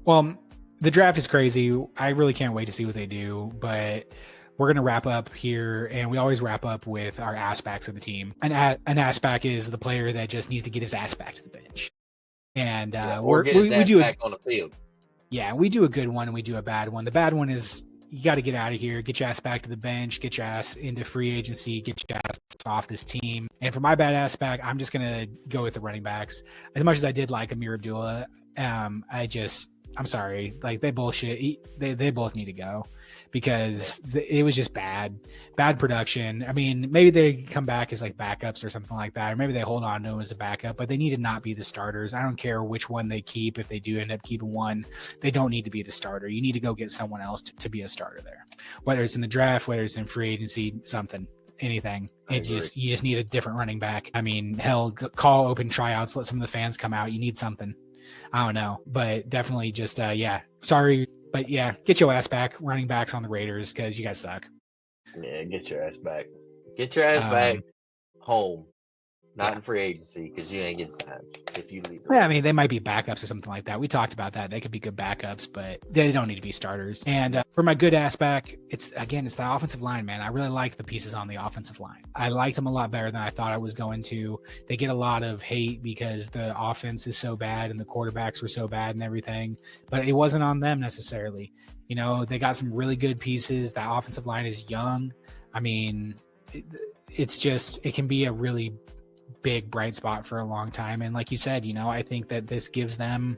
Well, the draft is crazy. I really can't wait to see what they do, but we're going to wrap up here, and we always wrap up with our Assbacks of the team. An Assback is the player that just needs to get his ass back to the bench. And or get his ass back on the field. Yeah, we do a good one and we do a bad one. The bad one is you got to get out of here, get your ass back to the bench, get your ass into free agency, get your ass off this team. And for my bad ass back, I'm just going to go with the running backs. As much as I did like Amir Abdullah, I'm sorry. Like, they bullshit. They both need to go because it was just bad production. I mean, maybe they come back as like backups or something like that, or maybe they hold on to him as a backup, but they need to not be the starters. I don't care which one they keep. If they do end up keeping one, they don't need to be the starter. You need to go get someone else to be a starter there, whether it's in the draft, whether it's in free agency, something. Anything. You just need a different running back. I mean, hell, call open tryouts, let some of the fans come out. You need something. I don't know, but definitely just sorry, but yeah, get your ass back, running backs on the Raiders, because you guys suck. Yeah, get your ass back. Get your ass back home. Not in free agency, because you ain't getting time if you leave. Yeah, I mean, they might be backups or something like that. We talked about that. They could be good backups, but they don't need to be starters. And for my good ass back, it's the offensive line, man. I really like the pieces on the offensive line. I liked them a lot better than I thought I was going to. They get a lot of hate because the offense is so bad and the quarterbacks were so bad and everything, but it wasn't on them necessarily. They got some really good pieces. That offensive line is young. I mean, it can be a really big bright spot for a long time. And like you said, I think that this gives them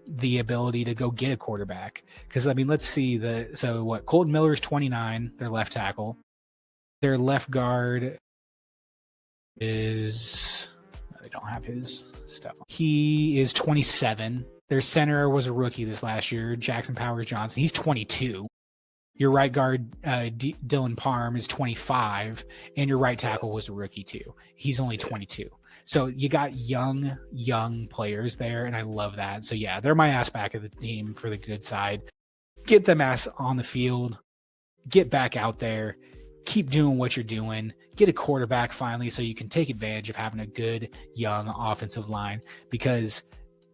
the ability to go get a quarterback. Because I mean, let's see Colton Miller's 29, their left tackle. Their left guard is, they don't have his stuff. He is 27. Their center was a rookie this last year, Jackson Powers Johnson. He's 22. Your right guard, Dylan Parham, is 25, and your right tackle was a rookie too. He's only 22. So you got young players there, and I love that. So yeah, they're my ass back of the team for the good side. Get them ass on the field. Get back out there. Keep doing what you're doing. Get a quarterback finally so you can take advantage of having a good, young offensive line, because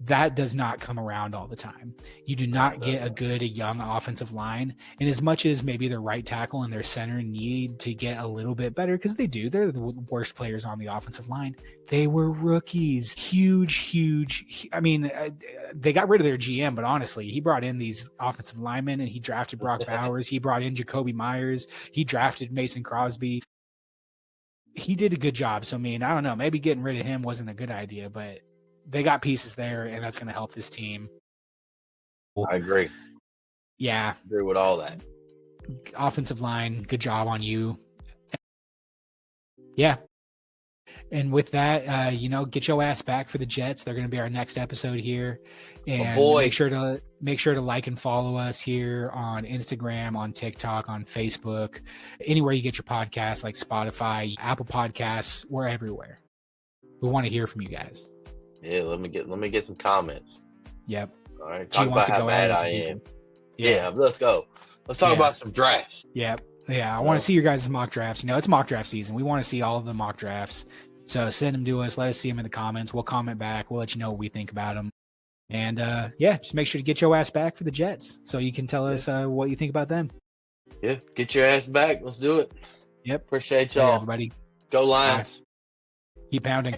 that does not come around all the time. You do not get a good, young offensive line. And as much as maybe their right tackle and their center need to get a little bit better, because they do, they're the worst players on the offensive line. They were rookies, huge. I mean, they got rid of their GM, but honestly, he brought in these offensive linemen and he drafted Brock Bowers. He brought in Jacoby Myers. He drafted Mason Crosby. He did a good job. So, I mean, I don't know, maybe getting rid of him wasn't a good idea, but they got pieces there, and that's going to help this team. I agree. Yeah. I agree with all that. Offensive line, good job on you. Yeah. And with that, get your ass back for the Jets. They're going to be our next episode here. And make sure to like and follow us here on Instagram, on TikTok, on Facebook, anywhere you get your podcasts, like Spotify, Apple Podcasts. We're everywhere. We want to hear from you guys. Yeah, let me get some comments. Yep. All right. Talk about how bad I am. Yeah, let's go. Let's talk about some drafts. Yep. Yeah, I want to see your guys' mock drafts. It's mock draft season. We want to see all of the mock drafts. So send them to us. Let us see them in the comments. We'll comment back. We'll let you know what we think about them. And just make sure to get your ass back for the Jets so you can tell us what you think about them. Yeah, get your ass back. Let's do it. Yep. Appreciate y'all. Hey, everybody. Go Lions. Keep pounding.